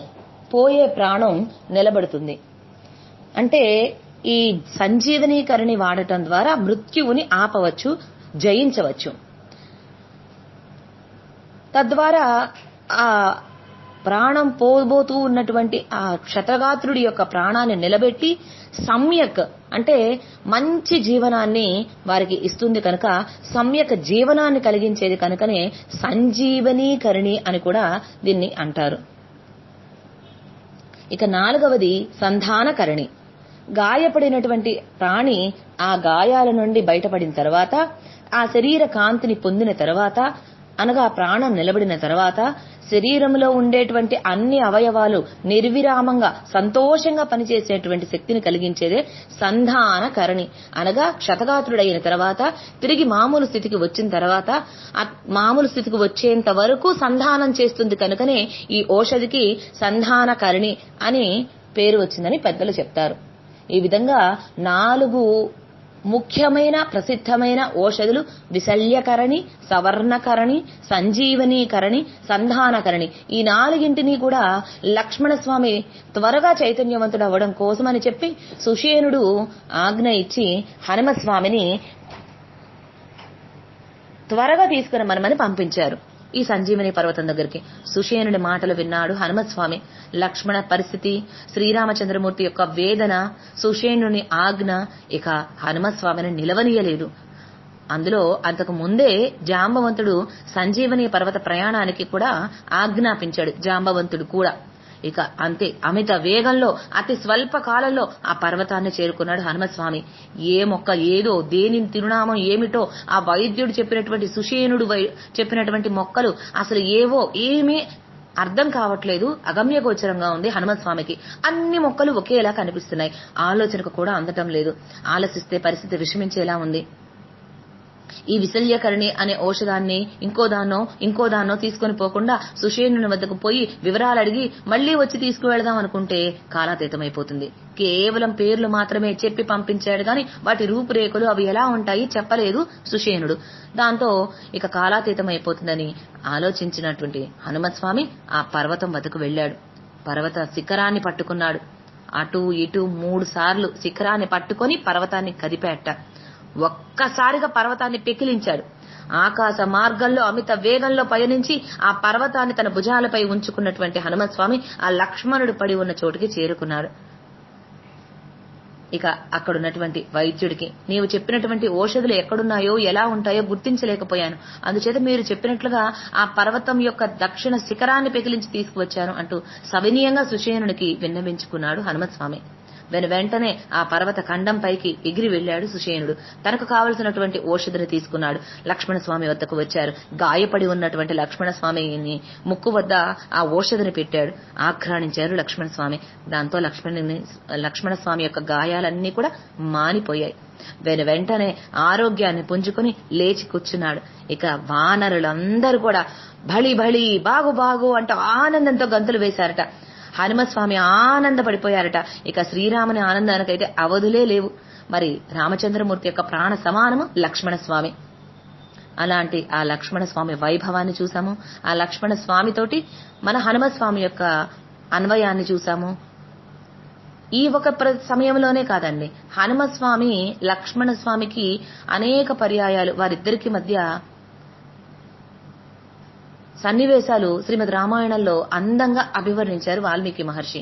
పోయే ప్రాణం నిలబడుతుంది. అంటే ఈ సంజీవనీకరణి వాడటం ద్వారా మృత్యువుని ఆపవచ్చు, జయించవచ్చు. తద్వారా ఆ ప్రాణం పోబోతూ ఉన్నటువంటి ఆ క్షతగాత్రుడి యొక్క ప్రాణాన్ని నిలబెట్టి సమ్యక్ అంటే మంచి జీవనాన్ని వారికి ఇస్తుంది కనుక సమ్యక్ జీవనాన్ని కలిగించేది కనుకనే సంజీవనీకరణి అని కూడా దీన్ని అంటారు. ఇక నాలుగవది సంధానకరణి. గాయపడినటువంటి ప్రాణి ఆ గాయాల నుండి బయటపడిన తర్వాత, ఆ శరీర కాంతిని పొందిన తర్వాత, అనగా ప్రాణం నిలబడిన తర్వాత శరీరంలో ఉండేటువంటి అన్ని అవయవాలు నిర్విరామంగా సంతోషంగా పనిచేసేటువంటి శక్తిని కలిగించేదే సంధానకరణి. అనగా క్షతగాత్రుడైన తర్వాత తిరిగి మామూలు స్థితికి వచ్చిన తర్వాత మామూలు స్థితికి వచ్చేంత వరకు సంధానం చేస్తుంది కనుకనే ఈ ఔషధికి సంధానకరణి అని పేరు వచ్చిందని పెద్దలు చెప్తారు. ఈ విధంగా 4 ముఖ్యమైన ప్రసిద్ధమైన ఔషధులు విశల్యకరణి, సవర్ణకరణి, సంజీవనీకరణి, సంధానకరణి. ఈ 4ంటిని కూడా లక్ష్మణస్వామి త్వరగా చైతన్యవంతుడు అవ్వడం కోసమని చెప్పి సుషేనుడు ఆజ్ఞ ఇచ్చి హనుమస్వామిని త్వరగా తీసుకురమ్మని పంపించారు ఈ సంజీవని పర్వతం దగ్గరికి. సుషేనుడి మాటలు విన్నాడు హనుమస్వామి. లక్ష్మణ పరిస్థితి, శ్రీరామచంద్రమూర్తి యొక్క వేదన, సుషేనుని ఆజ్ఞ ఇక హనుమస్వామిని నిలవనీయలేదు. అందులో అంతకు ముందే జాంబవంతుడు సంజీవని పర్వత ప్రయాణానికి కూడా ఆజ్ఞాపించాడు. జాంబవంతుడు కూడా ఇక అంతే అమిత వేగంలో అతి స్వల్ప కాలంలో ఆ పర్వతాన్ని చేరుకున్నాడు హనుమస్వామి. ఏ మొక్క ఏదో, దేని తిరునామం ఏమిటో, ఆ వైద్యుడు చెప్పినటువంటి సుషేనుడు చెప్పినటువంటి మొక్కలు అసలు ఏవో ఏమీ అర్థం కావట్లేదు, అగమ్యగోచరంగా ఉంది హనుమస్వామికి. అన్ని మొక్కలు ఒకేలా కనిపిస్తున్నాయి, ఆలోచనకు కూడా అందటం లేదు. ఆలోచిస్తే పరిస్థితి విషమించేలా ఉంది. ఈ విశల్యకరణి అనే ఔషధాన్ని ఇంకో దాన్నో తీసుకొని పోకుండా సుషేనుని వద్దకు పోయి వివరాలు అడిగి మళ్లీ వచ్చి తీసుకువెళదాం అనుకుంటే కాలాతీతమైపోతుంది. కేవలం పేర్లు మాత్రమే చెప్పి పంపించాడు గాని వాటి రూపురేఖలు అవి ఎలా ఉంటాయి చెప్పలేదు సుషేనుడు. దాంతో ఇక కాలాతీతమైపోతుందని ఆలోచించినటువంటి హనుమస్వామి ఆ పర్వతం వద్దకు వెళ్లాడు. పర్వత శిఖరాన్ని పట్టుకున్నాడు. అటు ఇటు 3 సార్లు శిఖరాన్ని పట్టుకొని పర్వతాన్ని కదిపేట. ఒక్కసారిగా పర్వతాన్ని పెకిలించాడు. ఆకాశ మార్గంలో అమిత వేగంలో పయనించి ఆ పర్వతాన్ని తన భుజాలపై ఉంచుకున్నటువంటి హనుమస్వామి ఆ లక్ష్మణుడు పడి ఉన్న చోటుకి చేరుకున్నాడు. ఇక అక్కడున్నటువంటి వైద్యుడికి, నీవు చెప్పినటువంటి ఔషధులు ఎక్కడున్నాయో ఎలా ఉంటాయో గుర్తించలేకపోయాను, అందుచేత మీరు చెప్పినట్లుగా ఆ పర్వతం యొక్క దక్షిణ శిఖరాన్ని పెకిలించి తీసుకువచ్చాను అంటూ సవినీయంగా సుషేనునికి విన్నవించుకున్నాడు హనుమస్వామి. వెంటనే ఆ పర్వత ఖండం పైకి ఎగిరి వెళ్లాడు సుషేనుడు. తనకు కావలసినటువంటి ఔషధిని తీసుకున్నాడు. లక్ష్మణస్వామి వద్దకు వచ్చారు. గాయపడి ఉన్నటువంటి లక్ష్మణస్వామిని ముక్కు వద్ద ఆ ఔషధిని పెట్టాడు. ఆఘ్రాణించారు లక్ష్మణస్వామి. దాంతో లక్ష్మణస్వామి యొక్క గాయాలన్నీ కూడా మానిపోయాయి. వెంటనే ఆరోగ్యాన్ని పుంజుకుని లేచి కూర్చున్నాడు. ఇక వానరులందరూ కూడా భళి భళి బాగు బాగు అంటూ ఆనందంతో గంతులు వేశారట. హనుమస్వామి ఆనందపడిపోయారట. ఇక శ్రీరాముని ఆనందానికైతే అవధులే లేవు. మరి రామచంద్రమూర్తి యొక్క ప్రాణ సమానము లక్ష్మణస్వామి. అలాంటి ఆ లక్ష్మణస్వామి వైభవాన్ని చూసాము. ఆ లక్ష్మణస్వామితోటి మన హనుమస్వామి యొక్క అన్వయాన్ని చూసాము. ఈ ఒక సమయంలోనే కాదండి, హనుమస్వామి లక్ష్మణ స్వామికి అనేక పర్యాయాలు వారిద్దరికి మధ్య సన్నివేశాలు శ్రీమద్ రామాయణంలో అందంగా అభివర్ణించారు వాల్మీకి మహర్షి.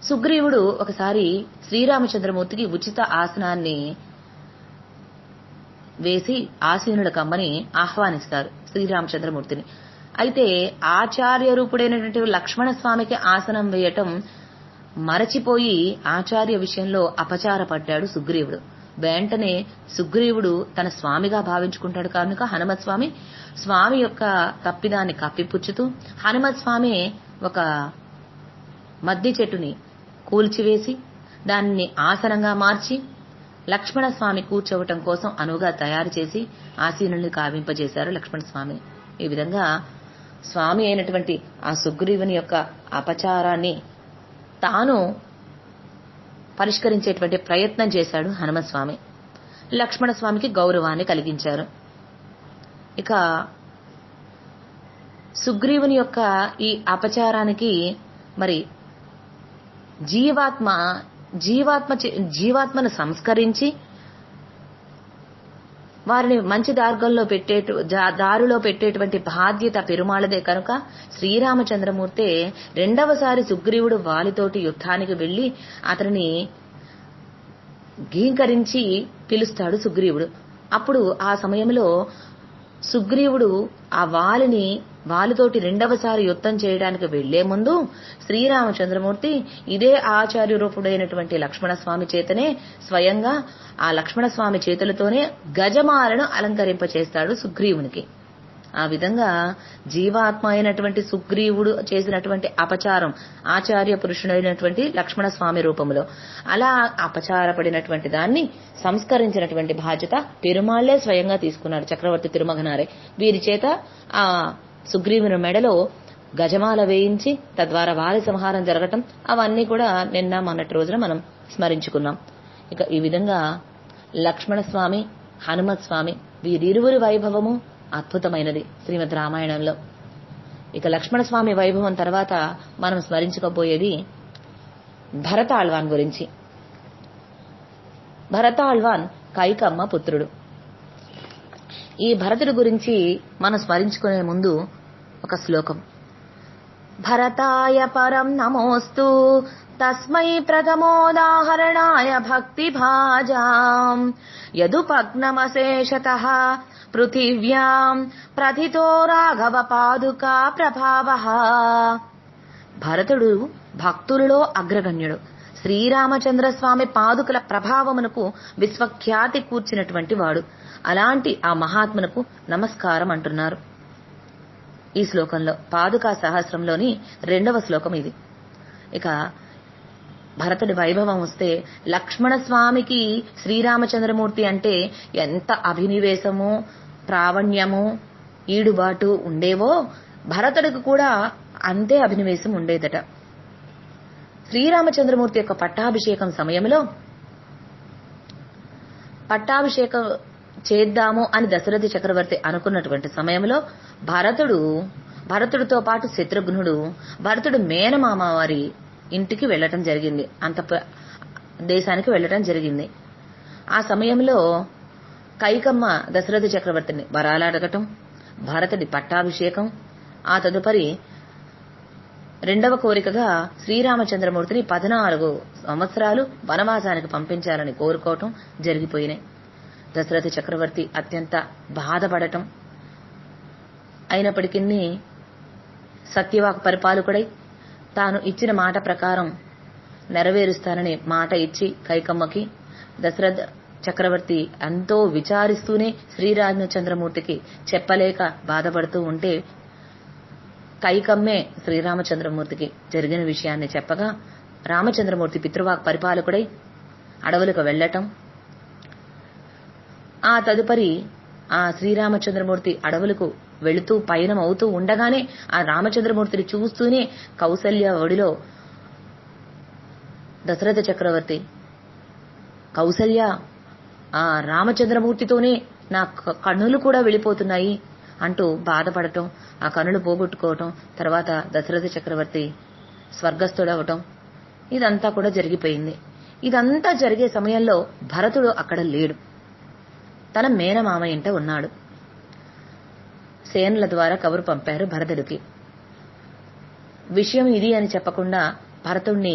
సుగ్రీవుడు ఒకసారి శ్రీరామచంద్రమూర్తికి ఉచిత ఆసనాన్ని వేసి ఆసీనుల కమ్మని ఆహ్వానిస్తారు శ్రీరామచంద్రమూర్తిని. అయితే ఆచార్య రూపుడైనటువంటి లక్ష్మణ స్వామికి ఆసనం వేయటం మరచిపోయి ఆచార్య విషయంలో అపచారపడ్డాడు సుగ్రీవుడు. వెంటనే సుగ్రీవుడు తన స్వామిగా భావించుకుంటాడు కనుక హనుమత్ స్వామి యొక్క తప్పిదాన్ని కప్పిపుచ్చుతూ హనుమత్ స్వామి ఒక మద్ది చెట్టుని కూల్చివేసి దాన్ని ఆసనంగా మార్చి లక్ష్మణ స్వామి కూర్చోవటం కోసం అనువుగా తయారు చేసి ఆసీనుల్ని కావింపజేశారు లక్ష్మణ స్వామిని. ఈ విధంగా స్వామి అయినటువంటి ఆ సుగ్రీవుని యొక్క అపచారాన్ని తాను పరిష్కరించేటువంటి ప్రయత్నం చేశాడు హనుమత్ స్వామి. లక్ష్మణ స్వామికి గౌరవాన్ని కలిగించారు. ఇక సుగ్రీవుని యొక్క ఈ అపచారానికి మరి జీవాత్మను సంస్కరించి వారిని మంచి దారిలో పెట్టేటువంటి బాధ్యత పెరుమాళదే కనుక శ్రీరామచంద్రమూర్తే రెండవసారి సుగ్రీవుడు వాలితోటి యుద్ధానికి వెళ్లి అతనిని గీంకరించి పిలుస్తాడు సుగ్రీవుడు. అప్పుడు ఆ సమయంలో సుగ్రీవుడు ఆ వాలితోటి రెండవసారి యుద్ధం చేయడానికి వెళ్లే ముందు శ్రీరామచంద్రమూర్తి ఇదే ఆచార్య రూపుడైనటువంటి లక్ష్మణస్వామి చేతనే స్వయంగా ఆ లక్ష్మణస్వామి చేతులతోనే గజమాలను అలంకరింపచేస్తాడు సుగ్రీవునికి. ఆ విధంగా జీవాత్మ అయినటువంటి సుగ్రీవుడు చేసినటువంటి అపచారం ఆచార్య పురుషుడైనటువంటి లక్ష్మణస్వామి రూపంలో అలా అపచారపడినటువంటి దాన్ని సంస్కరించినటువంటి బాధ్యత పెరుమాళ్లే స్వయంగా తీసుకున్నాడు చక్రవర్తి తిరుమగనారే. వీరి చేత ఆ సుగ్రీవుని మెడలో గజమాల వేయించి తద్వారా వారి సంహారం జరగటం అవన్నీ కూడా నిన్న మొన్నటి రోజున మనం స్మరించుకున్నాం. ఇక ఈ విధంగా లక్ష్మణస్వామి హనుమత్ స్వామి వీరిరువురి వైభవము అద్భుతమైనది శ్రీమద్ రామాయణంలో. ఇక లక్ష్మణస్వామి వైభవం తర్వాత మనం స్మరించుకోబోయేది భరతాళ్వాన్ గురించి. భరతాళ్వాన్ కైకమ్మ పుత్రుడు. ఈ భరతుడి గురించి మనం స్మరించుకునే ముందు ఒక శ్లోకం. భరతాయ పరం నమోస్తు తస్మై ప్రథమోదాహరణాయ భక్తి భాజాం యదుపగ్నమశేషతః పృథివ్యాం ప్రథితో రాఘవ పాదుకా ప్రభావః. భరతుడు భక్తులలో అగ్రగణ్యుడు. శ్రీరామచంద్ర స్వామి పాదుకల ప్రభావమునకు విశ్వఖ్యాతి కూర్చినటువంటి వాడు. అలాంటి ఆ మహాత్మునకు నమస్కారం అంటున్నారు ఈ శ్లోకంలో. పాదుకా సహస్రంలోని 2వ శ్లోకం ఇది. ఇక భరతుడి వైభవం వస్తే లక్ష్మణస్వామికి శ్రీరామచంద్రమూర్తి అంటే ఎంత అభినివేశము ప్రావణ్యము ఈడుబాటు ఉండేవో భరతుడికి కూడా అంతే అభినివేశం ఉండేదట. శ్రీరామచంద్రమూర్తి యొక్క పట్టాభిషేకం సమయంలో పట్టాభిషేకం చేద్దాము అని దశరథ చక్రవర్తి అనుకున్నటువంటి సమయంలో భరతుడితో పాటు శత్రుఘ్నుడు భరతుడు మేనమామ వారి ఇంటికి వెళ్లటం జరిగింది, దేశానికి వెళ్లటం జరిగింది. ఆ సమయంలో కైకమ్మ దశరథ చక్రవర్తిని వరాలడగటం, భరతుడి పట్టాభిషేకం, ఆ తదుపరి 2వ కోరికగా శ్రీరామచంద్రమూర్తిని 14 సంవత్సరాలు వనవాసానికి పంపించాలని కోరుకోవటం జరిగిపోయినాయి. దశరథ చక్రవర్తి అత్యంత బాధపడటం, అయినప్పటికీ సత్యవాక్ పరిపాలకుడై తాను ఇచ్చిన మాట ప్రకారం నెరవేరుస్తానని మాట ఇచ్చి కైకమ్మకి దశరథ చక్రవర్తి ఎంతో విచారిస్తూనే శ్రీరామచంద్రమూర్తికి చెప్పలేక బాధపడుతూ ఉంటే కైకమ్మే శ్రీరామచంద్రమూర్తికి జరిగిన విషయాన్ని చెప్పగా రామచంద్రమూర్తి పితృవాక్ పరిపాలకుడై అడవులకు వెళ్లటం, ఆ తదుపరి ఆ శ్రీరామచంద్రమూర్తి అడవులకు వెళుతూ పయనం అవుతూ ఉండగానే ఆ రామచంద్రమూర్తిని చూస్తూనే కౌసల్య ఒడిలో దశరథ చక్రవర్తి కౌసల్య ఆ రామచంద్రమూర్తితోనే నా కన్నులు కూడా వెళ్ళిపోతున్నాయి, అంటూ బాధపడటం, ఆ కనులు పోగొట్టుకోవటం, తర్వాత దశరథ చక్రవర్తి స్వర్గస్థుడవటం, ఇదంతా కూడా జరిగిపోయింది. ఇదంతా జరిగే సమయంలో భరతుడు అక్కడ లేడు. తన మేనమామ ఇంట ఉన్నాడు. సేనల ద్వారా కబురు పంపారు భరతుడికి. విషయం ఇది అని చెప్పకుండా భరతుణ్ణి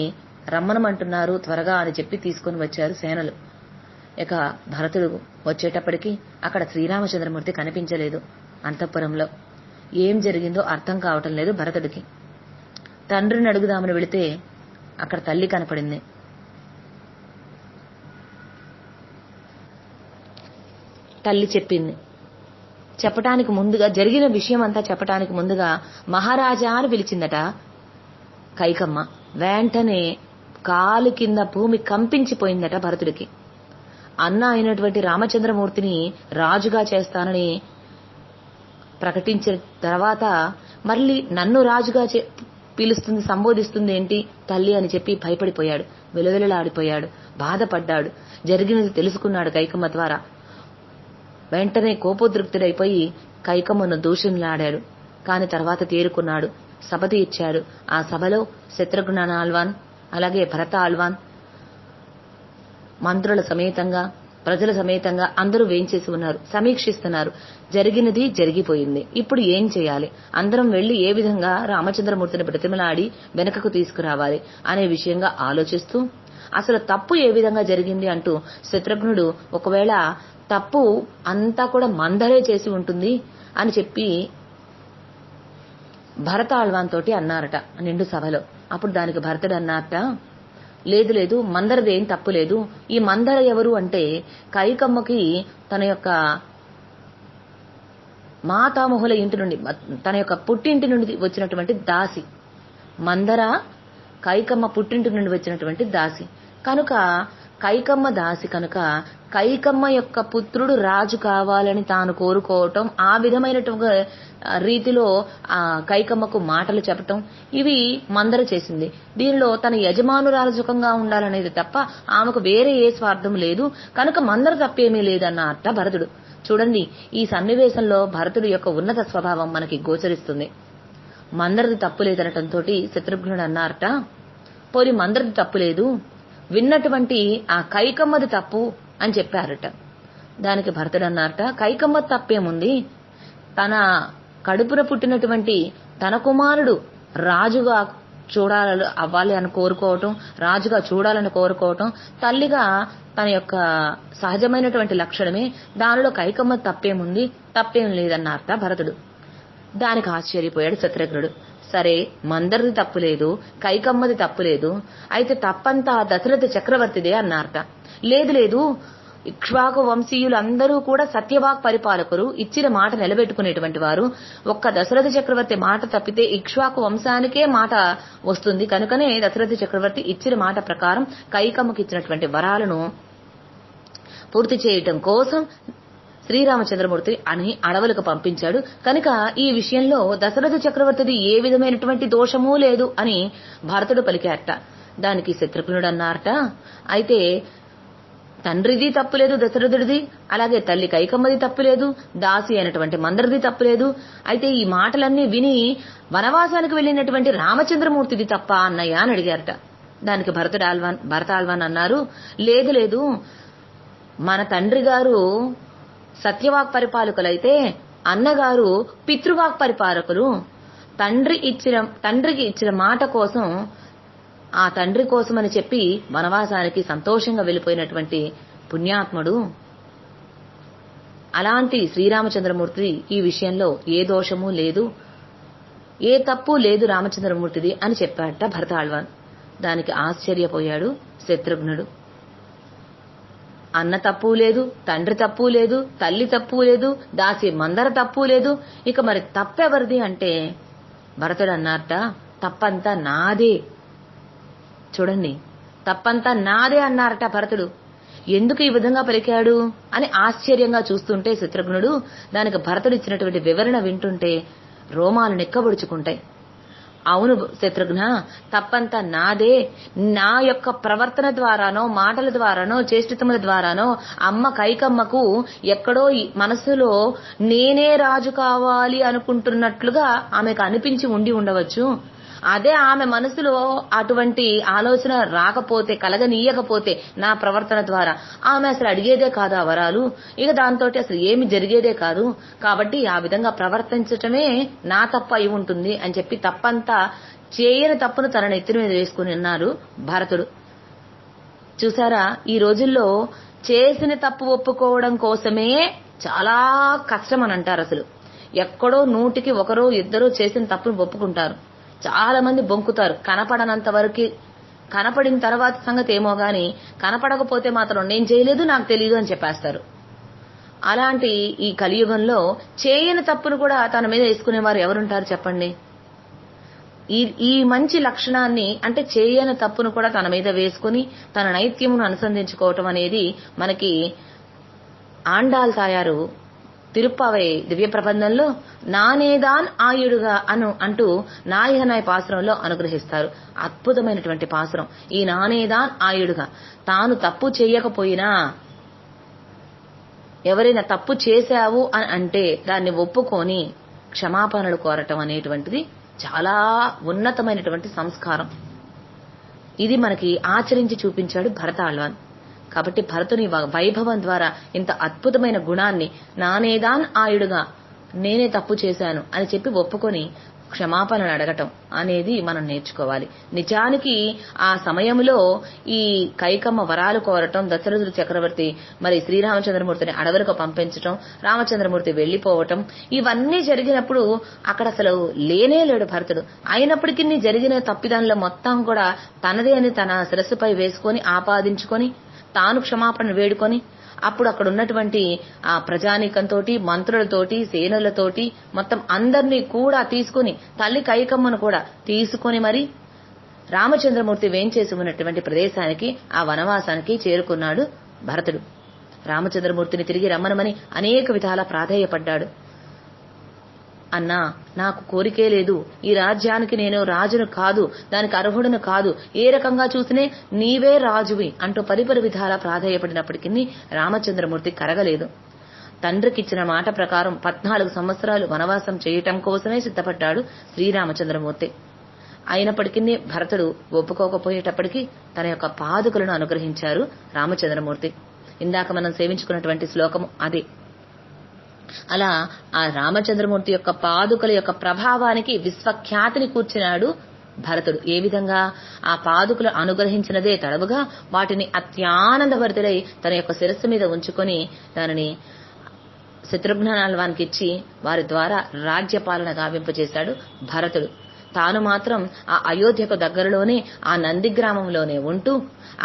రమ్మనమంటున్నారు త్వరగా అని చెప్పి తీసుకుని వచ్చారు సేనలు. ఇక భరతుడు వచ్చేటప్పటికి అక్కడ శ్రీరామచంద్రమూర్తి కనిపించలేదు. అంతఃపురంలో ఏం జరిగిందో అర్థం కావటం లేదు భరతుడికి. తండ్రిని అడుగుదామని వెళితే అక్కడ తల్లి కనపడింది. తల్లి చెప్పింది. చెప్పటానికి ముందుగా, జరిగిన విషయం అంతా చెప్పటానికి ముందుగా మహారాజా అని పిలిచిందట కైకమ్మ. వెంటనే కాలు కింద భూమి కంపించిపోయిందట భరతుడికి. అన్న అయినటువంటి రామచంద్రమూర్తిని రాజుగా చేస్తానని ప్రకటించిన తర్వాత మళ్ళీ నన్ను రాజుగా పిలుస్తుంది, సంబోధిస్తుంది ఏంటి తల్లి అని చెప్పి భయపడిపోయాడు, విలవిలలాడిపోయాడు, బాధపడ్డాడు. జరిగినది తెలుసుకున్నాడు కైకమ్మ ద్వారా. వెంటనే కోపోద్రిక్తుడైపోయి కైకమ్మను దూషణలాడాడు. కాని తర్వాత తేరుకున్నాడు, సభ తీర్చాడు. ఆ సభలో శత్రుఘ్న ఆళ్వాన్, అలాగే భరత ఆళ్వాన్ మంత్రుల సమేతంగా, ప్రజల సమేతంగా అందరూ వేంచేసి ఉన్నారు, సమీక్షిస్తున్నారు. జరిగినది జరిగిపోయింది, ఇప్పుడు ఏం చేయాలి, అందరం వెళ్లి ఏ విధంగా రామచంద్రమూర్తిని బ్రతిమలాడి వెనకకు తీసుకురావాలి అనే విషయంగా ఆలోచిస్తూ, అసలు తప్పు ఏ విధంగా జరిగింది అంటూ శత్రుఘ్నుడు ఒకవేళ తప్పు అంతా కూడా మందరే చేసి ఉంటుంది అని చెప్పి భరత ఆళ్వాన్ తోటి అన్నారట నిండు సభలో. అప్పుడు దానికి భరతుడు అన్నారట, లేదు లేదు, మందరది ఏం తప్పు లేదు. ఈ మందర ఎవరు అంటే కైకమ్మకి తన యొక్క మాతామహుల ఇంటి నుండి, తన యొక్క పుట్టింటి నుండి వచ్చినటువంటి దాసి. మందర కైకమ్మ పుట్టింటి నుండి వచ్చినటువంటి దాసి కనుక, కైకమ్మ దాసి కనుక కైకమ్మ యొక్క పుత్రుడు రాజు కావాలని తాను కోరుకోవటం, ఆ విధమైనటువంటి రీతిలో ఆ కైకమ్మకు మాటలు చెప్పటం, ఇవి మందర చేసింది. దీనిలో తన యజమానురాలు సుఖంగా ఉండాలనేది తప్ప ఆమెకు వేరే ఏ స్వార్థం లేదు. కనుక మందర తప్పేమీ లేదన్న అర్థ భరతుడు. చూడండి, ఈ సన్నివేశంలో భరతుడు యొక్క ఉన్నత స్వభావం మనకి గోచరిస్తుంది. మందరది తప్పు లేదనటంతో శత్రుఘ్నుడు అన్నారట, పోని మందరది తప్పు లేదు, విన్నటువంటి ఆ కైకమ్మది తప్పు అని చెప్పారట. దానికి భరతుడు అన్నారట, కైకమ్మ తప్పేముంది, తన కడుపున పుట్టినటువంటి తన కుమారుడు రాజుగా అవ్వాలి అని కోరుకోవటం, రాజుగా చూడాలని కోరుకోవటం తల్లిగా తన యొక్క సహజమైనటువంటి లక్షణమే. దానిలో కైకమ్మ తప్పేముంది, తప్పేం లేదన్నారట భరతుడు. దానికి ఆశ్చర్యపోయాడు శత్రుఘ్నుడు. సరే, మందరిది తప్పులేదు, కైకమ్మది తప్పులేదు, అయితే తప్పంతా దశరథ చక్రవర్తిదే అన్నారట. లేదు లేదు, ఇక్ష్వాకు వంశీయులందరూ కూడా సత్యవాక్ పరిపాలకులు, ఇచ్చిన మాట నిలబెట్టుకునేటువంటి వారు. ఒక్క దశరథ చక్రవర్తి మాట తప్పితే ఇక్ష్వాకు వంశానికే మాట వస్తుంది. కనుకనే దశరథ చక్రవర్తి ఇచ్చిన మాట ప్రకారం కైకమ్మకి ఇచ్చినటువంటి వరాలను పూర్తి చేయటం కోసం శ్రీరామచంద్రమూర్తి అని అడవులకు పంపించాడు. కనుక ఈ విషయంలో దశరథ చక్రవర్తిది ఏ విధమైనటువంటి దోషమూ లేదు అని భరతుడు పలికారట. దానికి శత్రుఘ్నుడు అన్నారట, అయితే తండ్రిది తప్పులేదు దశరథుడిది, అలాగే తల్లి కైకమ్మది తప్పులేదు, దాసి అయినటువంటి మందరిది తప్పులేదు, అయితే ఈ మాటలన్నీ విని వనవాసానికి వెళ్లినటువంటి రామచంద్రమూర్తిది తప్ప అన్నయ్య అని అడిగారట. దానికి భరత ఆళ్వాన్ అన్నారు, లేదు లేదు, మన తండ్రి గారు సత్యవాక్ పరిపాలకులైతే అన్నగారు పితృవాక్ పరిపాలకులు. తండ్రికి ఇచ్చిన మాట కోసం, ఆ తండ్రి కోసమని చెప్పి వనవాసానికి సంతోషంగా వెళ్లిపోయినటువంటి పుణ్యాత్ముడు. అలాంటి శ్రీరామచంద్రమూర్తి ఈ విషయంలో ఏ దోషము లేదు, ఏ తప్పు లేదు రామచంద్రమూర్తిది అని చెప్పాడట భరత ఆళ్వాన్. దానికి ఆశ్చర్యపోయాడు శత్రుఘ్నుడు. అన్న తప్పు లేదు, తండ్రి తప్పు లేదు, తల్లి తప్పు లేదు, దాసి మందర తప్పు లేదు, ఇక మరి తప్పెవరిది అంటే భరతుడు అన్నారట, తప్పంతా నాదే. చూడండి, తప్పంతా నాదే అన్నారట భరతుడు. ఎందుకు ఈ విధంగా పలికాడు అని ఆశ్చర్యంగా చూస్తుంటే శత్రుఘ్నుడు, దానికి భరతుడు ఇచ్చినటువంటి వివరణ వింటుంటే రోమాలు నిక్కబొడుచుకుంటాయి. అవును శత్రుఘ్న, తప్పంతా నాదే. నా యొక్క ప్రవర్తన ద్వారానో, మాటల ద్వారానో, చేష్టితముల ద్వారానో అమ్మ కైకమ్మకు ఎక్కడో మనసులో నేనే రాజు కావాలి అనుకుంటున్నట్లుగా ఆమెకు అనిపించి ఉండి ఉండవచ్చు. అదే ఆమె మనసులో అటువంటి ఆలోచన రాకపోతే, కలగనీయకపోతే నా ప్రవర్తన ద్వారా ఆమె అసలు అడిగేదే కాదు ఆ వరాలు. ఇక దాంతో అసలు ఏమి జరిగేదే కాదు. కాబట్టి ఆ విధంగా ప్రవర్తించటమే నా తప్పు అయి ఉంటుంది అని చెప్పి తప్పంతా చేయని తప్పును తన నెత్తిన మీద వేసుకుని ఉన్నారు భరతుడు. చూసారా, ఈ రోజుల్లో చేసిన తప్పు ఒప్పుకోవడం కోసమే చాలా కష్టం అని అంటారు. అసలు ఎక్కడో 100కి 1 2 చేసిన తప్పును ఒప్పుకుంటారు. చాలా మంది బొంకుతారు కనపడనంత వరకు. కనపడిన తర్వాత సంగతి ఏమో గాని కనపడకపోతే మాత్రం నేను చేయలేదు, నాకు తెలియదు అని చెప్పేస్తారు. అలాంటి ఈ కలియుగంలో చేయని తప్పును కూడా తన మీద వేసుకునేవారు ఎవరుంటారు చెప్పండి? ఈ మంచి లక్షణాన్ని, అంటే చేయని తప్పును కూడా తన మీద వేసుకుని తన నైత్యమును అనుసంధించుకోవటం అనేది మనకి ఆండాల్ తాయారు తిరుప్పావై దివ్య ప్రబంధంలో నానేదాన్ ఆయుడుగా అంటూ నాయకనాయ పాసురంలో అనుగ్రహిస్తారు. అద్భుతమైనటువంటి పాసురం ఈ నానేదాన్ ఆయుడుగా. తాను తప్పు చేయకపోయినా, ఎవరైనా తప్పు చేశావు అని అంటే దాన్ని ఒప్పుకొని క్షమాపణలు కోరటం అనేటువంటిది చాలా ఉన్నతమైనటువంటి సంస్కారం. ఇది మనకి ఆచరించి చూపించాడు భరత ఆళ్వాన్. కాబట్టి భరతుని వైభవం ద్వారా ఇంత అద్భుతమైన గుణాన్ని, నానేదాన్ ఆయుడుగా, నేనే తప్పు చేశాను అని చెప్పి ఒప్పుకొని క్షమాపణను అడగటం అనేది మనం నేర్చుకోవాలి. నిజానికి ఆ సమయంలో ఈ కైకమ్మ వరాలు కోరటం, దశరథుడు చక్రవర్తి మరి శ్రీరామచంద్రమూర్తిని అడవులకు పంపించటం, రామచంద్రమూర్తి వెళ్లిపోవటం, ఇవన్నీ జరిగినప్పుడు అక్కడ అసలు లేనే లేడు భరతుడు. అయినప్పటికీ జరిగిన తప్పిదానిలో మొత్తం కూడా తనదే అని తన శిరస్సుపై వేసుకొని ఆపాదించుకొని తాను క్షమాపణ వేడుకొని అప్పుడు అక్కడ ఉన్నటువంటి ఆ ప్రజానీకంతో, మంత్రులతోటి, సేనలతోటి మొత్తం అందరినీ కూడా తీసుకుని, తల్లి కైకమ్మను కూడా తీసుకుని మరి రామచంద్రమూర్తి వేంచేసి ఉన్నటువంటి ప్రదేశానికి, ఆ వనవాసానికి చేరుకున్నాడు భరతుడు. రామచంద్రమూర్తిని తిరిగి రమ్మనమని అనేక విధాల ప్రాధేయపడ్డాడు. అన్నా, నాకు కోరికే లేదు. ఈ రాజ్యానికి నేను రాజును కాదు, దానికి అర్హుడును కాదు. ఏ రకంగా చూసినే నీవే రాజువి అంటూ పరిపరి విధాల ప్రాధేయపడినప్పటికీ రామచంద్రమూర్తి కరగలేదు. తండ్రికిచ్చిన మాట ప్రకారం 14 సంవత్సరాలు వనవాసం చేయటం కోసమే సిద్ధపడ్డాడు శ్రీరామచంద్రమూర్తి. అయినప్పటికీ భరతుడు ఒప్పుకోకపోయేటప్పటికీ తన యొక్క పాదుకలను అనుగ్రహించారు రామచంద్రమూర్తి. ఇందాక మనం సేవించుకున్నటువంటి శ్లోకము అదే. అలా ఆ రామచంద్రమూర్తి యొక్క పాదుకల యొక్క ప్రభావానికి విశ్వఖ్యాతిని కూర్చున్నాడు భరతుడు. ఏ విధంగా ఆ పాదుకలు అనుగ్రహించినదే తడవుగా వాటిని అత్యానందభరితుడై తన యొక్క శిరస్సు మీద ఉంచుకొని దానిని శత్రుఘ్నాల్వానికి ఇచ్చి వారి ద్వారా రాజ్యపాలన గావింపజేశాడు భరతుడు. తాను మాత్రం ఆ అయోధ్యకు దగ్గరలోనే ఆ నంది గ్రామంలోనే ఉంటూ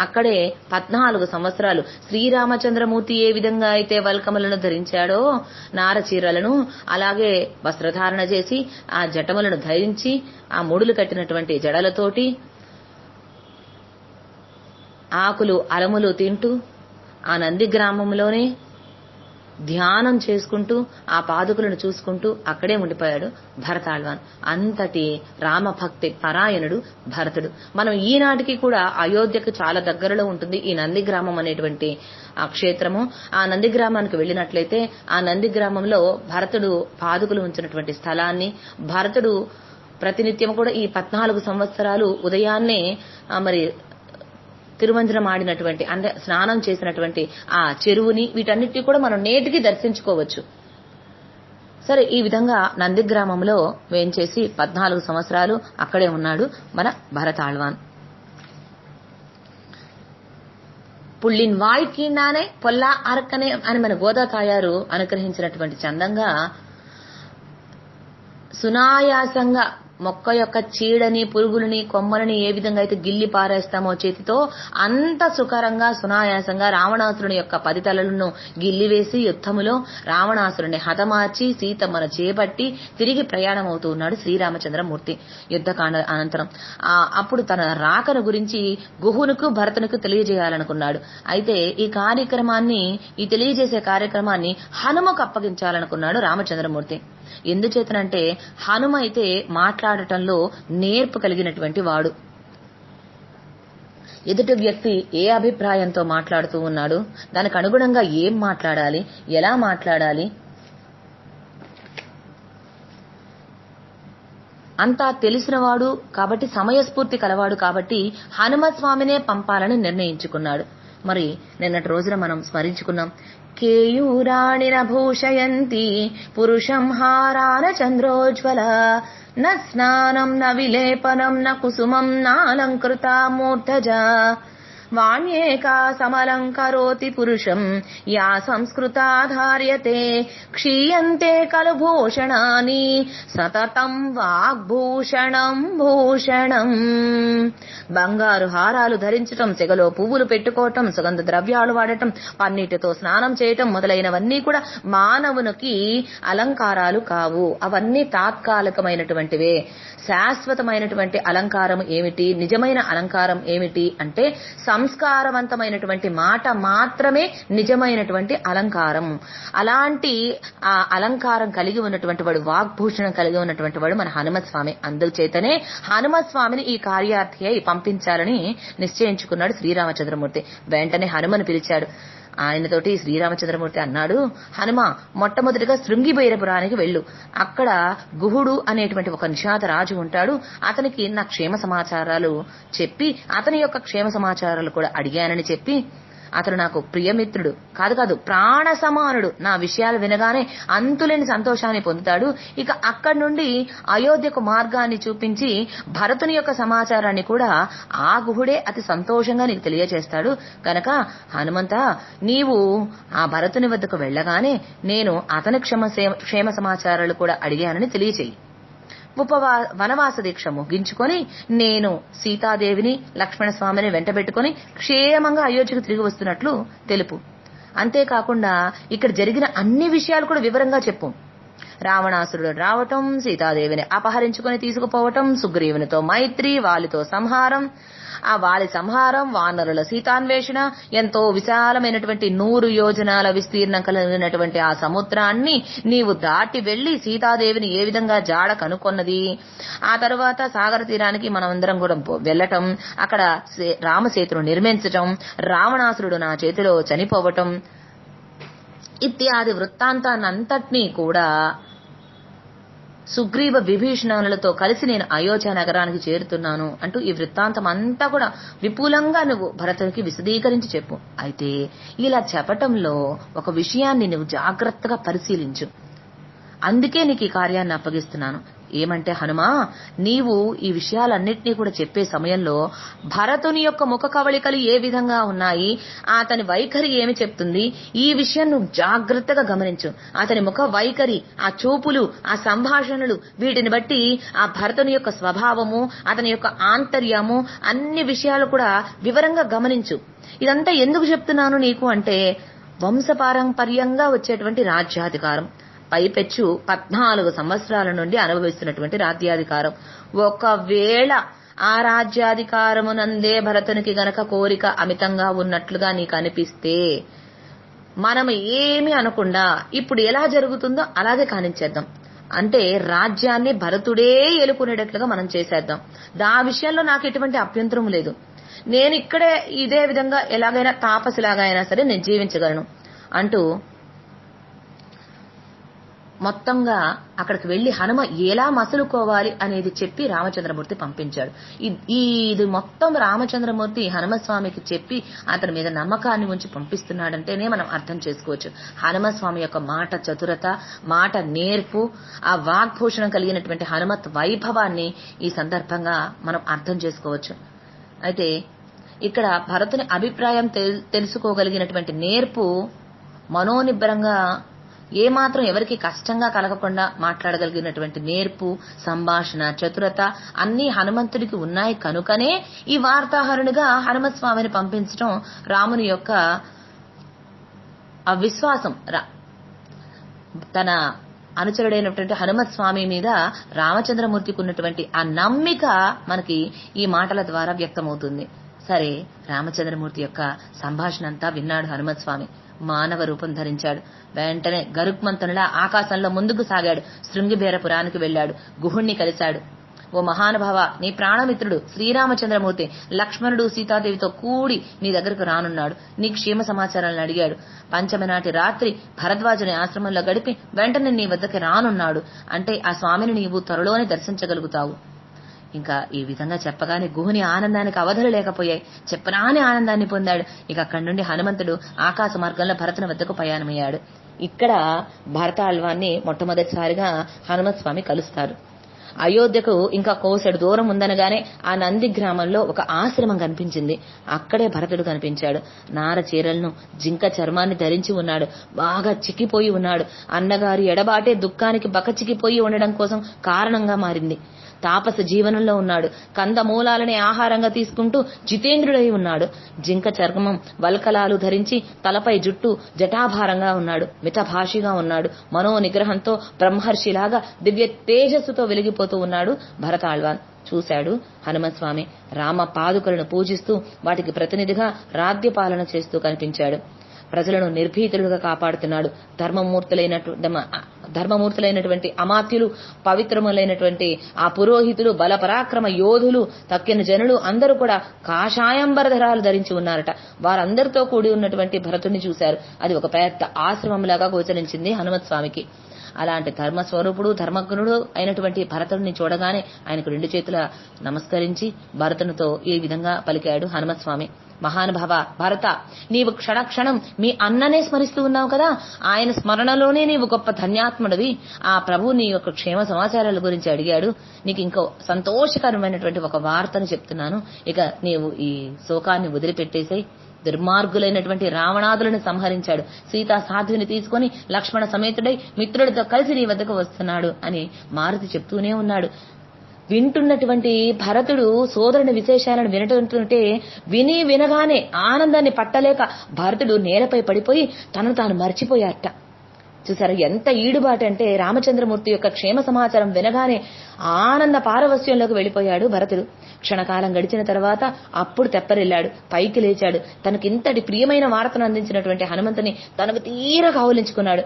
అక్కడే 14 సంవత్సరాలు శ్రీరామచంద్రమూర్తి ఏ విధంగా అయితే వల్కములను ధరించాడో, నారచీరలను, అలాగే వస్త్రధారణ చేసి ఆ జటములను ధరించి ఆ ముడులు కట్టినటువంటి జడలతోటి ఆకులు అలములు తింటూ ఆ నంది గ్రామంలోనే ధ్యానం చేసుకుంటూ ఆ పాదుకులను చూసుకుంటూ అక్కడే ఉండిపోయాడు భరతాళ్వాన్. అంతటి రామభక్తి పరాయణుడు భరతుడు. మనం ఈనాటికి కూడా అయోధ్యకు చాలా దగ్గరలో ఉంటుంది ఈ నంది గ్రామం అనేటువంటి ఆ క్షేత్రము. ఆ నంది గ్రామానికి వెళ్ళినట్లయితే ఆ నంది గ్రామంలో భరతుడు పాదుకులు ఉంచినటువంటి స్థలాన్ని, భరతుడు ప్రతినిత్యం కూడా ఈ 14 సంవత్సరాలు ఉదయాన్నే మరి తిరుమంజనం ఆడినటువంటి, అంటే స్నానం చేసినటువంటి ఆ చెరువుని, వీటన్నిటినీ కూడా మనం నేటికి దర్శించుకోవచ్చు. సరే, ఈ విధంగా నంది గ్రామంలో వేంచేసి 14 సంవత్సరాలు అక్కడే ఉన్నాడు మన భరతాళ్వాన్. పుళ్ళిన్ వాయికీనానే పొల్లా అరక్కనే అని మన గోదా తాయారు అనుగ్రహించినటువంటి చందంగా సునాయాసంగా మొక్క యొక్క చీడని, పురుగులని, కొమ్మలని ఏ విధంగా అయితే గిల్లి పారేస్తామో చేతితో, అంత సుకరంగా సునాయాసంగా రావణాసురుని యొక్క 10 తలలను గిల్లివేసి యుద్ధములో రావణాసురుని హతమార్చి సీతమ్మను చేపట్టి తిరిగి ప్రయాణం అవుతూ ఉన్నాడు శ్రీరామచంద్రమూర్తి. యుద్ధకాండ అనంతరం అప్పుడు తన రాకను గురించి గుహునుకు భరతునికి తెలియజేయాలనుకున్నాడు. అయితే ఈ తెలియజేసే కార్యక్రమాన్ని హనుమకు అప్పగించాలనుకున్నాడు రామచంద్రమూర్తి. ఎందుచేతనంటే హనుమ అయితే మాట్లాడటంలో నేర్పు కలిగినటువంటి వాడు. ఎదుటి వ్యక్తి ఏ అభిప్రాయంతో మాట్లాడుతూ ఉన్నాడు, దానికి అనుగుణంగా ఏం మాట్లాడాలి, ఎలా మాట్లాడాలి అంతా తెలిసినవాడు కాబట్టి, సమయస్ఫూర్తి కలవాడు కాబట్టి హనుమస్వామినే పంపాలని నిర్ణయించుకున్నాడు. మరి నిన్నటి రోజున మనం స్మరించుకున్నాం. కేయూరాణిన భూషయంతి పురుషం హారాన చంద్రోజ్వల న స్నానం న విలేపనం న కుసుమం నాలంకృత మూర్ధజా వాణ్యేకా సమలంకరోతి పురుషం యా సంస్కృతాధార్యతే క్షీయంతే కలు భూషణాని సతతం వాగ్భూషణం భూషణం. బంగారు హారాలు ధరించటం, సెగలో పువ్వులు పెట్టుకోవటం, సుగంధ ద్రవ్యాలు వాడటం, పన్నీటితో స్నానం చేయటం మొదలైనవన్నీ కూడా మానవునికి అలంకారాలు కావు. అవన్నీ తాత్కాలికమైనటువంటివే. శాశ్వతమైనటువంటి అలంకారం ఏమిటి, నిజమైన అలంకారం ఏమిటి అంటే సంస్కారవంతమైనటువంటి మాట మాత్రమే నిజమైనటువంటి అలంకారం. అలాంటి ఆ అలంకారం కలిగి ఉన్నటువంటి వాడు, వాగ్భూషణం కలిగి ఉన్నటువంటి వాడు మన హనుమస్వామి. అందుచేతనే హనుమస్వామిని ఈ కార్యార్థి అయి పంపించాలని నిశ్చయించుకున్నాడు శ్రీరామచంద్రమూర్తి. వెంటనే హనుమను పిలిచాడు. ఆయనతోటి శ్రీరామచంద్రమూర్తి అన్నాడు, హనుమ మొట్టమొదటిగా శృంగిబైరపురానికి వెళ్ళు. అక్కడ గుహుడు అనేటువంటి ఒక నిషాద రాజు ఉంటాడు. అతనికి నా క్షేమ సమాచారాలు చెప్పి, అతని యొక్క క్షేమ సమాచారాలు కూడా అడిగానని చెప్పి, అతను నాకు ప్రియమిత్రుడు కాదు ప్రాణ సమానుడు. నా విషయాలు వినగానే అంతులేని సంతోషాన్ని పొందుతాడు. ఇక అక్కడి నుండి అయోధ్యకు మార్గాన్ని చూపించి భరతుని యొక్క సమాచారాన్ని కూడా ఆ గుహుడే అతి సంతోషంగా నీకు తెలియజేస్తాడు. కనుక హనుమంత, నీవు ఆ భరతుని వద్దకు వెళ్ళగానే నేను అతని క్షేమ సమాచారాలు కూడా అడిగానని తెలియచేయి. వనవాస దీక్ష ముగించుకొని నేను సీతాదేవిని లక్ష్మణస్వామిని వెంటబెట్టుకుని క్షేమంగా అయోధ్యకు తిరిగి వస్తున్నట్లు తెలుపు. అంతేకాకుండా ఇక్కడ జరిగిన అన్ని విషయాలు కూడా వివరంగా చెప్పు. రావణాసురుడు రావటం, సీతాదేవిని అపహరించుకొని తీసుకుపోవటం, సుగ్రీవునితో మైత్రి, వాలితో సంహారం, ఆ వాలి సంహారం, వానరుల సీతాన్వేషణ, ఎంతో విశాలమైనటువంటి 100 యోజనాల విస్తీర్ణం కలిగినటువంటి ఆ సముద్రాన్ని నీవు దాటి వెళ్లి సీతాదేవిని ఏ విధంగా జాడ కనుకొన్నది, ఆ తర్వాత సాగర తీరానికి మనమందరం కూడా వెళ్లటం, అక్కడ రామసేతును నిర్మించటం, రావణాసురుడు నా చేతిలో చనిపోవటం ఇత్యాది వృత్తాంతాన్నంతటినీ కూడా సుగ్రీవ విభీషణులతో కలిసి నేను అయోధ్య నగరానికి చేరుతున్నాను అంటూ ఈ వృత్తాంతం అంతా కూడా విపులంగా నువ్వు భరతునికి విశదీకరించి చెప్పు. అయితే ఇలా చెప్పటంలో ఒక విషయాన్ని నువ్వు జాగ్రత్తగా పరిశీలించు. అందుకే నీకు ఈ కార్యాన్ని అప్పగిస్తున్నాను. ఏమంటే హనుమా, నీవు ఈ విషయాలన్నింటినీ కూడా చెప్పే సమయంలో భరతుని యొక్క ముఖ కవళికలు ఏ విధంగా ఉన్నాయి, అతని వైఖరి ఏమి చెప్తుంది, ఈ విషయం నువ్వు జాగ్రత్తగా గమనించు. అతని ముఖ వైఖరి, ఆ చూపులు, ఆ సంభాషణలు, వీటిని బట్టి ఆ భరతుని యొక్క స్వభావము, అతని యొక్క ఆంతర్యము, అన్ని విషయాలు కూడా వివరంగా గమనించు. ఇదంతా ఎందుకు చెప్తున్నాను నీకు అంటే, వంశపారంపర్యంగా వచ్చేటువంటి రాజ్యాధికారం, పైపెచ్చు 14 సంవత్సరాల నుండి అనుభవిస్తున్నటువంటి రాజ్యాధికారం. ఒకవేళ ఆ రాజ్యాధికారమునందే భరతునికి గనక కోరిక అమితంగా ఉన్నట్లుగా నీకు అనిపిస్తే మనం ఏమి అనకుండా ఇప్పుడు ఎలా జరుగుతుందో అలాగే కానించేద్దాం. అంటే రాజ్యాన్ని భరతుడే ఏలుకునేటట్లుగా మనం చేసేద్దాం. ఆ విషయంలో నాకు ఎటువంటి అభ్యంతరం లేదు. నేను ఇక్కడే ఇదే విధంగా ఎలాగైనా తాపసిలాగా అయినా సరే నేను జీవించగలను అంటూ మొత్తంగా అక్కడికి వెళ్లి హనుమ ఎలా మసులుకోవాలి అనేది చెప్పి రామచంద్రమూర్తి పంపించాడు. ఇది మొత్తం రామచంద్రమూర్తి హనుమస్వామికి చెప్పి అతని మీద నమ్మకాన్ని ఉంచి పంపిస్తున్నాడంటేనే మనం అర్థం చేసుకోవచ్చు. హనుమస్వామి యొక్క మాట చతురత, మాట నేర్పు, ఆ వాగ్భూషణం కలిగినటువంటి హనుమత్ వైభవాన్ని ఈ సందర్భంగా మనం అర్థం చేసుకోవచ్చు. అయితే ఇక్కడ భరతుని అభిప్రాయం తెలుసుకోగలిగినటువంటి నేర్పు, మనోనిబ్బరంగా ఏమాత్రం ఎవరికి కష్టంగా కలగకుండా మాట్లాడగలిగినటువంటి నేర్పు, సంభాషణ, చతురత అన్నీ హనుమంతుడికి ఉన్నాయి. కనుకనే ఈ వార్తాహరునిగా హనుమస్వామిని పంపించడం రాముని యొక్క ఆ విశ్వాసం, తన అనుచరుడైనటువంటి హనుమస్వామి మీద రామచంద్రమూర్తికి ఉన్నటువంటి ఆ నమ్మిక మనకి ఈ మాటల ద్వారా వ్యక్తమవుతుంది. సరే, రామచంద్రమూర్తి యొక్క సంభాషణ అంతా విన్నాడు హనుమస్వామి. మానవ రూపం ధరించాడు. వెంటనే గరుక్మంతునిలా ఆకాశంలో ముందుకు సాగాడు. శృంగిబేరపురానికి వెళ్లాడు. గుహుణ్ణి కలిశాడు. ఓ మహానుభావ, నీ ప్రాణమిత్రుడు శ్రీరామచంద్రమూర్తి లక్ష్మణుడు సీతాదేవితో కూడి నీ దగ్గరకు రానున్నాడు. నీ క్షేమ సమాచారాలను అడిగాడు. పంచమి నాటి రాత్రి భరద్వాజుని ఆశ్రమంలో గడిపి వెంటనే నీ వద్దకి రానున్నాడు. అంటే ఆ స్వామిని నీవు త్వరలోనే దర్శించగలుగుతావు. ఇంకా ఈ విధంగా చెప్పగానే గుహుని ఆనందానికి అవధులు లేకపోయాయి. చెప్పరాని ఆనందాన్ని పొందాడు. ఇక అక్కడి నుండి హనుమంతుడు ఆకాశ మార్గంలో భరతుని వద్దకు ప్రయాణమయ్యాడు. ఇక్కడ భరతాళ్వాన్ని మొట్టమొదటిసారిగా హనుమత్ స్వామి కలుస్తారు. అయోధ్యకు ఇంకా కోసెడు దూరం ఉందనగానే ఆ నంది గ్రామంలో ఒక ఆశ్రమం కనిపించింది. అక్కడే భరతుడు కనిపించాడు. నార చీరలను, జింక చర్మాన్ని ధరించి ఉన్నాడు. బాగా చిక్కిపోయి ఉన్నాడు. అన్నగారి ఎడబాటే దుఃఖానికి బకచిక్కిపోయి ఉండడం కోసం కారణంగా మారింది. తాపస జీవనంలో ఉన్నాడు. కందమూలాలనే ఆహారంగా తీసుకుంటూ జితేంద్రుడై ఉన్నాడు. జింక చర్మం వల్కలాలు ధరించి తలపై జుట్టు జటాభారంగా ఉన్నాడు. మితభాషిగా ఉన్నాడు. మనో నిగ్రహంతో బ్రహ్మర్షిలాగా దివ్య తేజస్సుతో వెలిగిపోతూ ఉన్నాడు భరతాళ్వాన్. చూశాడు హనుమస్వామి రామ పాదుకలను పూజిస్తూ వాటికి ప్రతినిధిగా రాజ్యపాలన చేస్తూ కనిపించాడు. ప్రజలను నిర్భీతులుగా కాపాడుతున్నాడు. ధర్మమూర్తులైనటువంటి అమాత్యులు, పవిత్రములైనటువంటి ఆ పురోహితులు, బలపరాక్రమ యోధులు, తక్కిన జనులు అందరూ కూడా కాషాయంబరధరాలు ధరించి ఉన్నారట. వారందరితో కూడి ఉన్నటువంటి భరతుడిని చూశారు. అది ఒక పెద్ద ఆశ్రమంలాగా గోచరించింది హనుమత్ స్వామికి. అలాంటి ధర్మస్వరూపుడు, ధర్మజ్ఞుడు అయినటువంటి భరతుడిని చూడగానే ఆయనకు 2 చేతుల నమస్కరించి భరతునితో ఈ విధంగా పలికాడు హనుమత్ స్వామి. మహానుభావ భరత, నీవు క్షణక్షణం మీ అన్ననే స్మరిస్తూ ఉన్నావు కదా. ఆయన స్మరణలోనే నీవు గొప్ప ధన్యాత్ముడివి. ఆ ప్రభు నీ యొక్క క్షేమ సమాచారాల గురించి అడిగాడు. నీకు ఇంకో సంతోషకరమైనటువంటి ఒక వార్తను చెప్తున్నాను. ఇక నీవు ఈ శోకాన్ని వదిలిపెట్టేసాయి. దుర్మార్గులైనటువంటి రావణాదులను సంహరించాడు. సీతా సాధ్విని తీసుకుని లక్ష్మణ సమేతుడై మిత్రుడితో కలిసి నీ వద్దకు వస్తున్నాడు అని మారుతి చెప్తూనే ఉన్నాడు. వింటున్నటువంటి భరతుడు సోదరుని విశేషాలను వినటుంటే వినగానే ఆనందాన్ని పట్టలేక భరతుడు నేలపై పడిపోయి తనను తాను మర్చిపోయాట. చూసారా ఎంత ఈడుబాటు అంటే, రామచంద్రమూర్తి యొక్క క్షేమ సమాచారం వినగానే ఆనంద పారవస్యంలోకి వెళ్లిపోయాడు భరతుడు. క్షణకాలం గడిచిన తర్వాత అప్పుడు తెప్పరిల్లాడు, పైకి లేచాడు. తనకింతటి ప్రియమైన వార్తను అందించినటువంటి హనుమంతుని తనకు తీర కావులించుకున్నాడు.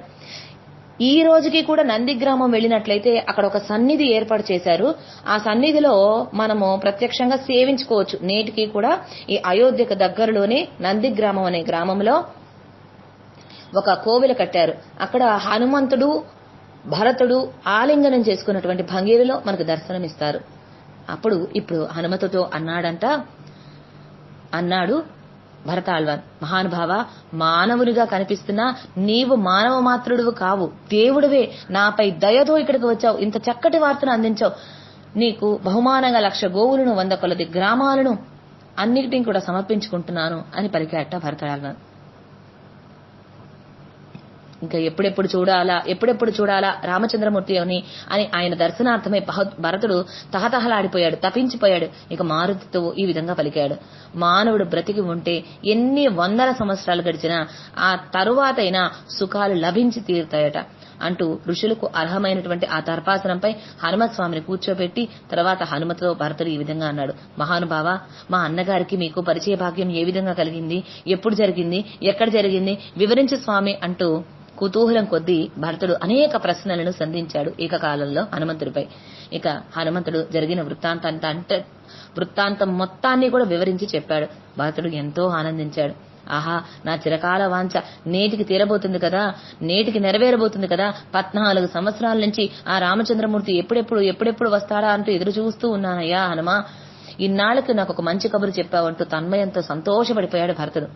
ఈ రోజుకి కూడా నందిగ్రామం వెళ్ళినట్లయితే అక్కడ ఒక సన్నిధి ఏర్పాటు చేశారు. ఆ సన్నిధిలో మనము ప్రత్యక్షంగా సేవించుకోవచ్చు. నేటికి కూడా ఈ అయోధ్యకు దగ్గరలోనే నందిగ్రామం అనే గ్రామంలో ఒక కోవిల కట్టారు. అక్కడ హనుమంతుడు భరతుడు ఆలింగనం చేసుకున్నటువంటి భంగిరిలో మనకు దర్శనమిస్తారు. ఇప్పుడు హనుమతుతో అన్నాడు భరతాళ్వాన్, మహానుభావ, మానవునిగా కనిపిస్తున్నా నీవు మానవ మాత్రుడువు కావు, దేవుడివే. నాపై దయతో ఇక్కడికి వచ్చావు. ఇంత చక్కటి వార్తను అందించావు. నీకు బహుమానంగా 1,00,000 గోవులను, 100 కొలది గ్రామాలను అన్నిటినీ కూడా సమర్పించుకుంటున్నాను అని పలికాట భరతాళ్వాన్. ఇంకా ఎప్పుడెప్పుడు చూడాలా రామచంద్రమూర్తి అని ఆయన దర్శనార్థమై భరతుడు తహతహలాడిపోయాడు, తపించిపోయాడు. ఇక మారుతితో ఈ విధంగా పలికాడు, మానవుడు బ్రతికి ఉంటే ఎన్ని 100 సంవత్సరాలు గడిచినా ఆ తరువాతైనా సుఖాలు లభించి తీరుతాయట అంటూ ఋషులకు అర్హమైనటువంటి ఆ తర్పాసనంపై హనుమత్ స్వామిని కూర్చోబెట్టి తర్వాత హనుమతో భరతుడు ఈ విధంగా అన్నాడు, మహానుభావ, మా అన్నగారికి మీకు పరిచయ భాగ్యం ఏ విధంగా కలిగింది, ఎప్పుడు జరిగింది, ఎక్కడ జరిగింది, వివరించు స్వామి అంటూ కుతూహలం కొద్దీ భరతుడు అనేక ప్రశ్నలను సంధించాడు ఏకకాలంలో హనుమంతుడిపై. ఇక హనుమంతుడు జరిగిన వృత్తాంతం మొత్తాన్ని కూడా వివరించి చెప్పాడు. భరతుడు ఎంతో ఆనందించాడు. ఆహా, నా చిరకాల వాంఛ నేటికి తీరబోతుంది కదా, నేటికి నెరవేరబోతుంది కదా. 14 సంవత్సరాల నుంచి ఆ రామచంద్రమూర్తి ఎప్పుడెప్పుడు వస్తాడా అంటూ ఎదురు చూస్తూ ఉన్నానయ్యా హనుమా. ఇన్నాళ్లకు నాకు ఒక మంచి కబురు చెప్పావంటూ తన్మయంతో సంతోషపడిపోయాడు భరతుడు.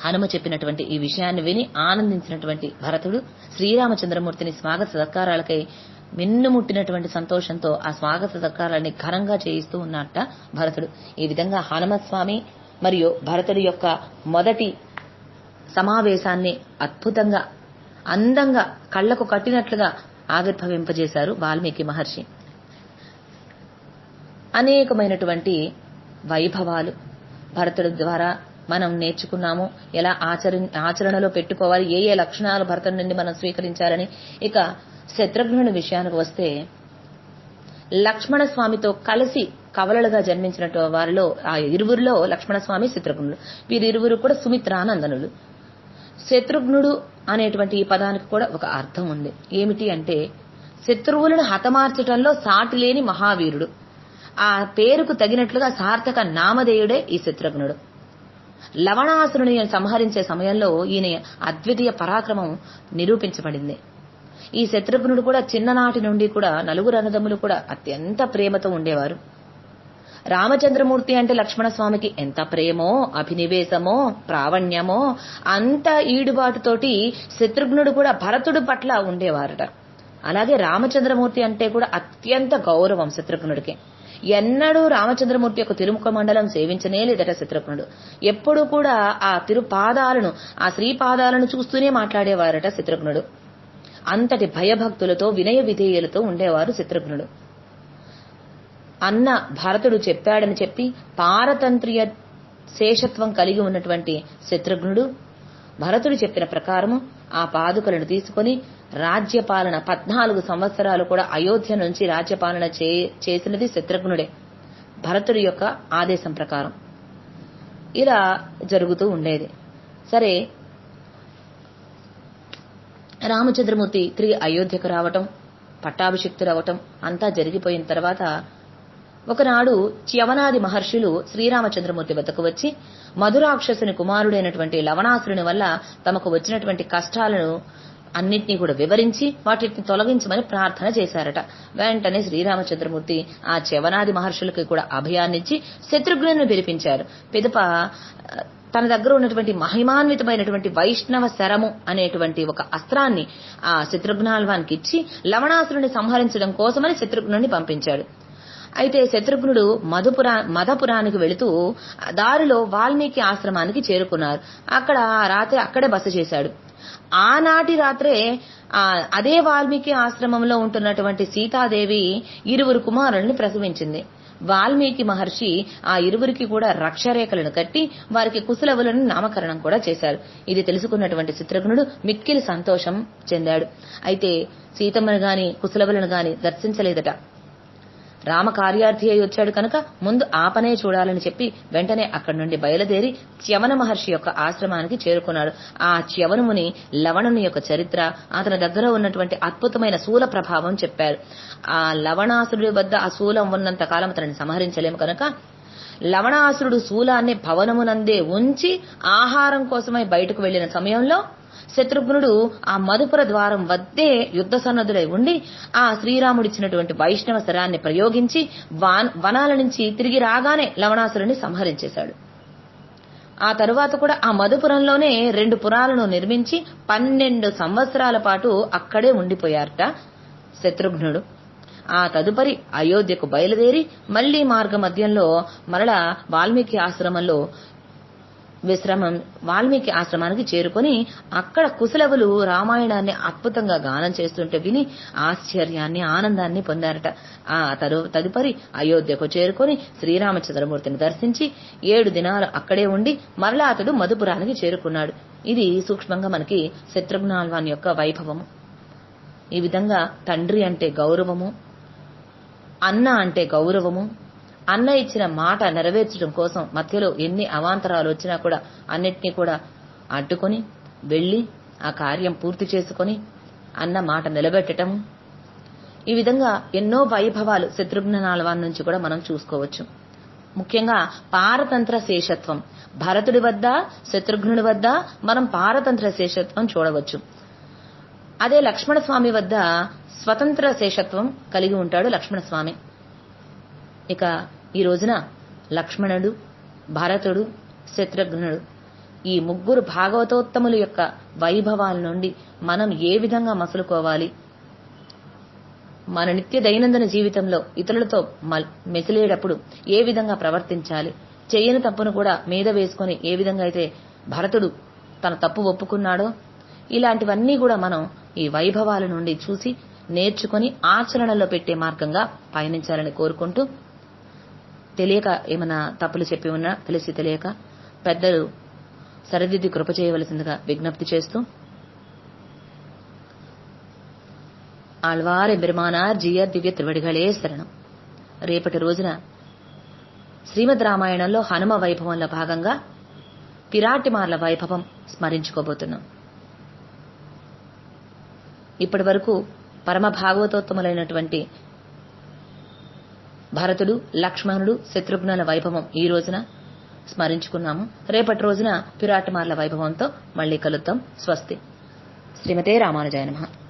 హనుమ చెప్పినటువంటి ఈ విషయాన్ని విని ఆనందించినటువంటి భరతుడు శ్రీరామచంద్రమూర్తిని స్వాగత సత్కారాలకై మిన్నుముట్టినటువంటి సంతోషంతో ఆ స్వాగత సత్కారాన్ని ఘనంగా చేయిస్తూ ఉన్నట్ట భరతుడు. ఈ విధంగా హనుమత్ స్వామి మరియు భరతుడి యొక్క మొదటి సమావేశాన్ని అద్భుతంగా, అందంగా, కళ్లకు కట్టినట్లుగా ఆవిర్భవింపజేశారు వాల్మీకి మహర్షి. అనేకమైనటువంటి వైభవాలు భరతుడి ద్వారా మనం నేర్చుకున్నాము. ఎలా ఆచరణలో పెట్టుకోవాలి, ఏ లక్షణాలు భరతుడి నుండి మనం స్వీకరించాలని. ఇక శత్రుఘ్నుని విషయానికి వస్తే, లక్ష్మణ స్వామితో కలిసి కవలలుగా జన్మించిన వారిలో ఆ ఇరువురిలో లక్ష్మణస్వామి, శత్రుఘ్నుడు, వీరిరువురు కూడా సుమిత్రానందనులు. శత్రుఘ్నుడు అనేటువంటి ఈ పదానికి కూడా ఒక అర్థం ఉంది. ఏమిటి అంటే శత్రువులను హతమార్చటంలో సాటి లేని మహావీరుడు. ఆ పేరుకు తగినట్లుగా సార్థక నామధేయుడే ఈ శత్రుఘ్నుడు. లవణాసురుని సంహరించే సమయంలో ఈయన అద్వితీయ పరాక్రమం నిరూపించబడింది. ఈ శత్రుఘ్నుడు కూడా చిన్ననాటి నుండి కూడా నలుగురు అన్నదమ్ములు కూడా అత్యంత ప్రేమతో ఉండేవారు. రామచంద్రమూర్తి అంటే లక్ష్మణస్వామికి ఎంత ప్రేమో, అభినివేశమో, ప్రావణ్యమో అంత ఈడుబాటుతోటి శత్రుఘ్నుడు కూడా భరతుడి పట్ల ఉండేవారట. అలాగే రామచంద్రమూర్తి అంటే కూడా అత్యంత గౌరవం శత్రుఘ్నుడికి. ఎన్నడూ రామచంద్రమూర్తి యొక్క తిరుముఖ మండలం సేవించనే లేదట శత్రుఘ్నుడు. ఎప్పుడూ కూడా ఆ తిరుపాదాలను, ఆ శ్రీపాదాలను చూస్తూనే మాట్లాడేవారట శత్రుఘ్నుడు. అంతటి భయభక్తులతో, వినయ విధేయులతో ఉండేవారు శత్రుఘ్నుడు. అన్న భరతుడు చెప్పాడని చెప్పి పారతంత్ర్య శేషత్వం కలిగి ఉన్నటువంటి శత్రుఘ్నుడు భరతుడు చెప్పిన ప్రకారము ఆ పాదుకలను తీసుకుని రాజ్యపాలన 14 సంవత్సరాలు కూడా అయోధ్య నుంచి రాజ్యపాలన చేసినది శత్రుఘ్నుడే, భరతుడి యొక్క ఆదేశం ప్రకారం. ఇలా జరుగుతూ ఉండేది. సరే, రామచంద్రమూర్తి తిరిగి అయోధ్యకు రావటం, పట్టాభిషిక్తురవటం అంతా జరిగిపోయిన తర్వాత ఒకనాడు చ్యవనాది మహర్షులు శ్రీరామచంద్రమూర్తి వద్దకు వచ్చి మధురాక్షసుని కుమారుడైనటువంటి లవణాసురుని వల్ల తమకు వచ్చినటువంటి కష్టాలను అన్నింటినీ కూడా వివరించి వాటిని తొలగించమని ప్రార్థన చేశారట. వెంటనే శ్రీరామచంద్రమూర్తి ఆ చ్యవనాది మహర్షులకి కూడా అభయాన్నిచ్చి శత్రుఘ్నుని పిలిపించారు. పిదప తన దగ్గర ఉన్నటువంటి మహిమాన్వితమైనటువంటి వైష్ణవ శరము అనేటువంటి ఒక అస్త్రాన్ని ఆ శత్రుఘ్నాల్వానికి ఇచ్చి లవణాసురుని సంహరించడం కోసమని శత్రుఘ్నుని పంపించాడు. అయితే శత్రుఘ్నుడు మధపురానికి వెళుతూ దారిలో వాల్మీకి ఆశ్రమానికి చేరుకున్నారు. అక్కడ రాత్రి అక్కడే బస చేశాడు. ఆనాటి రాత్రే అదే వాల్మీకి ఆశ్రమంలో ఉంటున్నటువంటి సీతాదేవి 2 కుమారుల్ని ప్రసవించింది. వాల్మీకి మహర్షి ఆ ఇరువురికి కూడా రక్షరేఖలను కట్టి వారికి కుశలవులను నామకరణం కూడా చేశారు. ఇది తెలుసుకున్నటువంటి శత్రుఘ్నుడు మిక్కిలి సంతోషం చెందాడు. అయితే సీతమ్మను గాని కుశలవులను గాని దర్శించలేదట. రామ కార్యార్థి అయి వచ్చాడు కనుక ముందు ఆ పనే చూడాలని చెప్పి వెంటనే అక్కడి నుండి బయలుదేరి చ్యవన మహర్షి యొక్క ఆశ్రమానికి చేరుకున్నాడు. ఆ చ్యవనముని లవణుని యొక్క చరిత్ర, అతని దగ్గర ఉన్నటువంటి అద్భుతమైన శూల ప్రభావం చెప్పారు. ఆ లవణాసురుడి వద్ద ఆ శూలం ఉన్నంత కాలం అతనిని సంహరించలేము కనుక లవణాసురుడు శూలాన్ని భవనమునందే ఉంచి ఆహారం కోసమై బయటకు వెళ్లిన సమయంలో శత్రుఘ్నుడు ఆ మధుపుర ద్వారం వద్దే యుద్ధ సన్నద్ధుడై ఉండి ఆ శ్రీరాముడిచ్చినటువంటి వైష్ణవ శరాన్ని ప్రయోగించి వనాల నుంచి తిరిగి రాగానే లవణాసురుని సంహరించేశాడు. ఆ తరువాత కూడా ఆ మధుపురంలోనే 2 పురాలను నిర్మించి 12 సంవత్సరాల పాటు అక్కడే ఉండిపోయారట శత్రుఘ్నుడు. ఆ తదుపరి అయోధ్యకు బయలుదేరి మళ్లీ మార్గ మధ్యంలో మరలా వాల్మీకి ఆశ్రమానికి చేరుకుని అక్కడ కుశలవులు రామాయణాన్ని అద్భుతంగా గానం చేస్తుంటే విని ఆశ్చర్యాన్ని, ఆనందాన్ని పొందారట. ఆ తదుపరి అయోధ్యకు చేరుకుని శ్రీరామచంద్రమూర్తిని దర్శించి 7 దినాలు అక్కడే ఉండి మరలా అతడు మధుపురానికి చేరుకున్నాడు. ఇది సూక్ష్మంగా మనకి శత్రుఘ్నాల్వాన్ యొక్క వైభవము. ఈ విధంగా తండ్రి అంటే గౌరవము, అన్న అంటే గౌరవము, అన్న ఇచ్చిన మాట నెరవేర్చడం కోసం మధ్యలో ఎన్ని అవాంతరాలు వచ్చినా కూడా అన్నిటినీ కూడా అడ్డుకొని వెళ్లి ఆ కార్యం పూర్తి చేసుకొని అన్న మాట నిలబెట్టడం, ఈ విధంగా ఎన్నో వైభవాలు శత్రుఘ్నాల్వాన్ నుంచి కూడా మనం చూసుకోవచ్చు. ముఖ్యంగా పారతంత్ర శేషత్వం భరతుడి వద్ద, శత్రుఘ్నుడి వద్ద మనం పారతంత్ర శేషత్వం చూడవచ్చు. అదే లక్ష్మణస్వామి వద్ద స్వతంత్ర శేషత్వం కలిగి ఉంటాడు లక్ష్మణస్వామి. ఇక ఈ రోజున లక్ష్మణుడు, భరతుడు, శత్రుఘ్నుడు ఈ 3 భాగవతోత్తముల యొక్క వైభవాల నుండి మనం ఏ విధంగా మసులుకోవాలి, మన నిత్య దైనందిన జీవితంలో ఇతరులతో మెసిలేటప్పుడు ఏ విధంగా ప్రవర్తించాలి, చేయని తప్పును కూడా మీద వేసుకొని ఏ విధంగా అయితే భరతుడు తన తప్పు ఒప్పుకున్నాడో ఇలాంటివన్నీ కూడా మనం ఈ వైభవాల నుండి చూసి నేర్చుకుని ఆచరణలో పెట్టే మార్గంగా పయనించాలని కోరుకుంటూ, తెలియక ఏమైనా తప్పులు చెప్పి ఉన్నా తెలిసి తెలియక పెద్దలు సరిదిద్ది కృప చేయవలసిందిగా విజ్ఞప్తి చేస్తూ, ఆళ్వార్ ఎబెరుమానార్ జియర్ దివ్య త్రివడిగళే శరణం. రేపటి రోజున శ్రీమద్ రామాయణంలో హనుమ వైభవంలో భాగంగా పిరాటిమార్ల వైభవం స్మరించుకోబోతున్నాం. ఇప్పటి వరకు పరమ భాగవతోత్తములైనటువంటి భరతుడు, లక్ష్మణుడు, శత్రుఘ్నుల వైభవం ఈ రోజున స్మరించుకున్నాము. రేపటి రోజున పిరాటిమార్ల వైభవంతో మళ్లీ కలుద్దాం. స్వస్తి. శ్రీమతే రామానుజాయ నమః.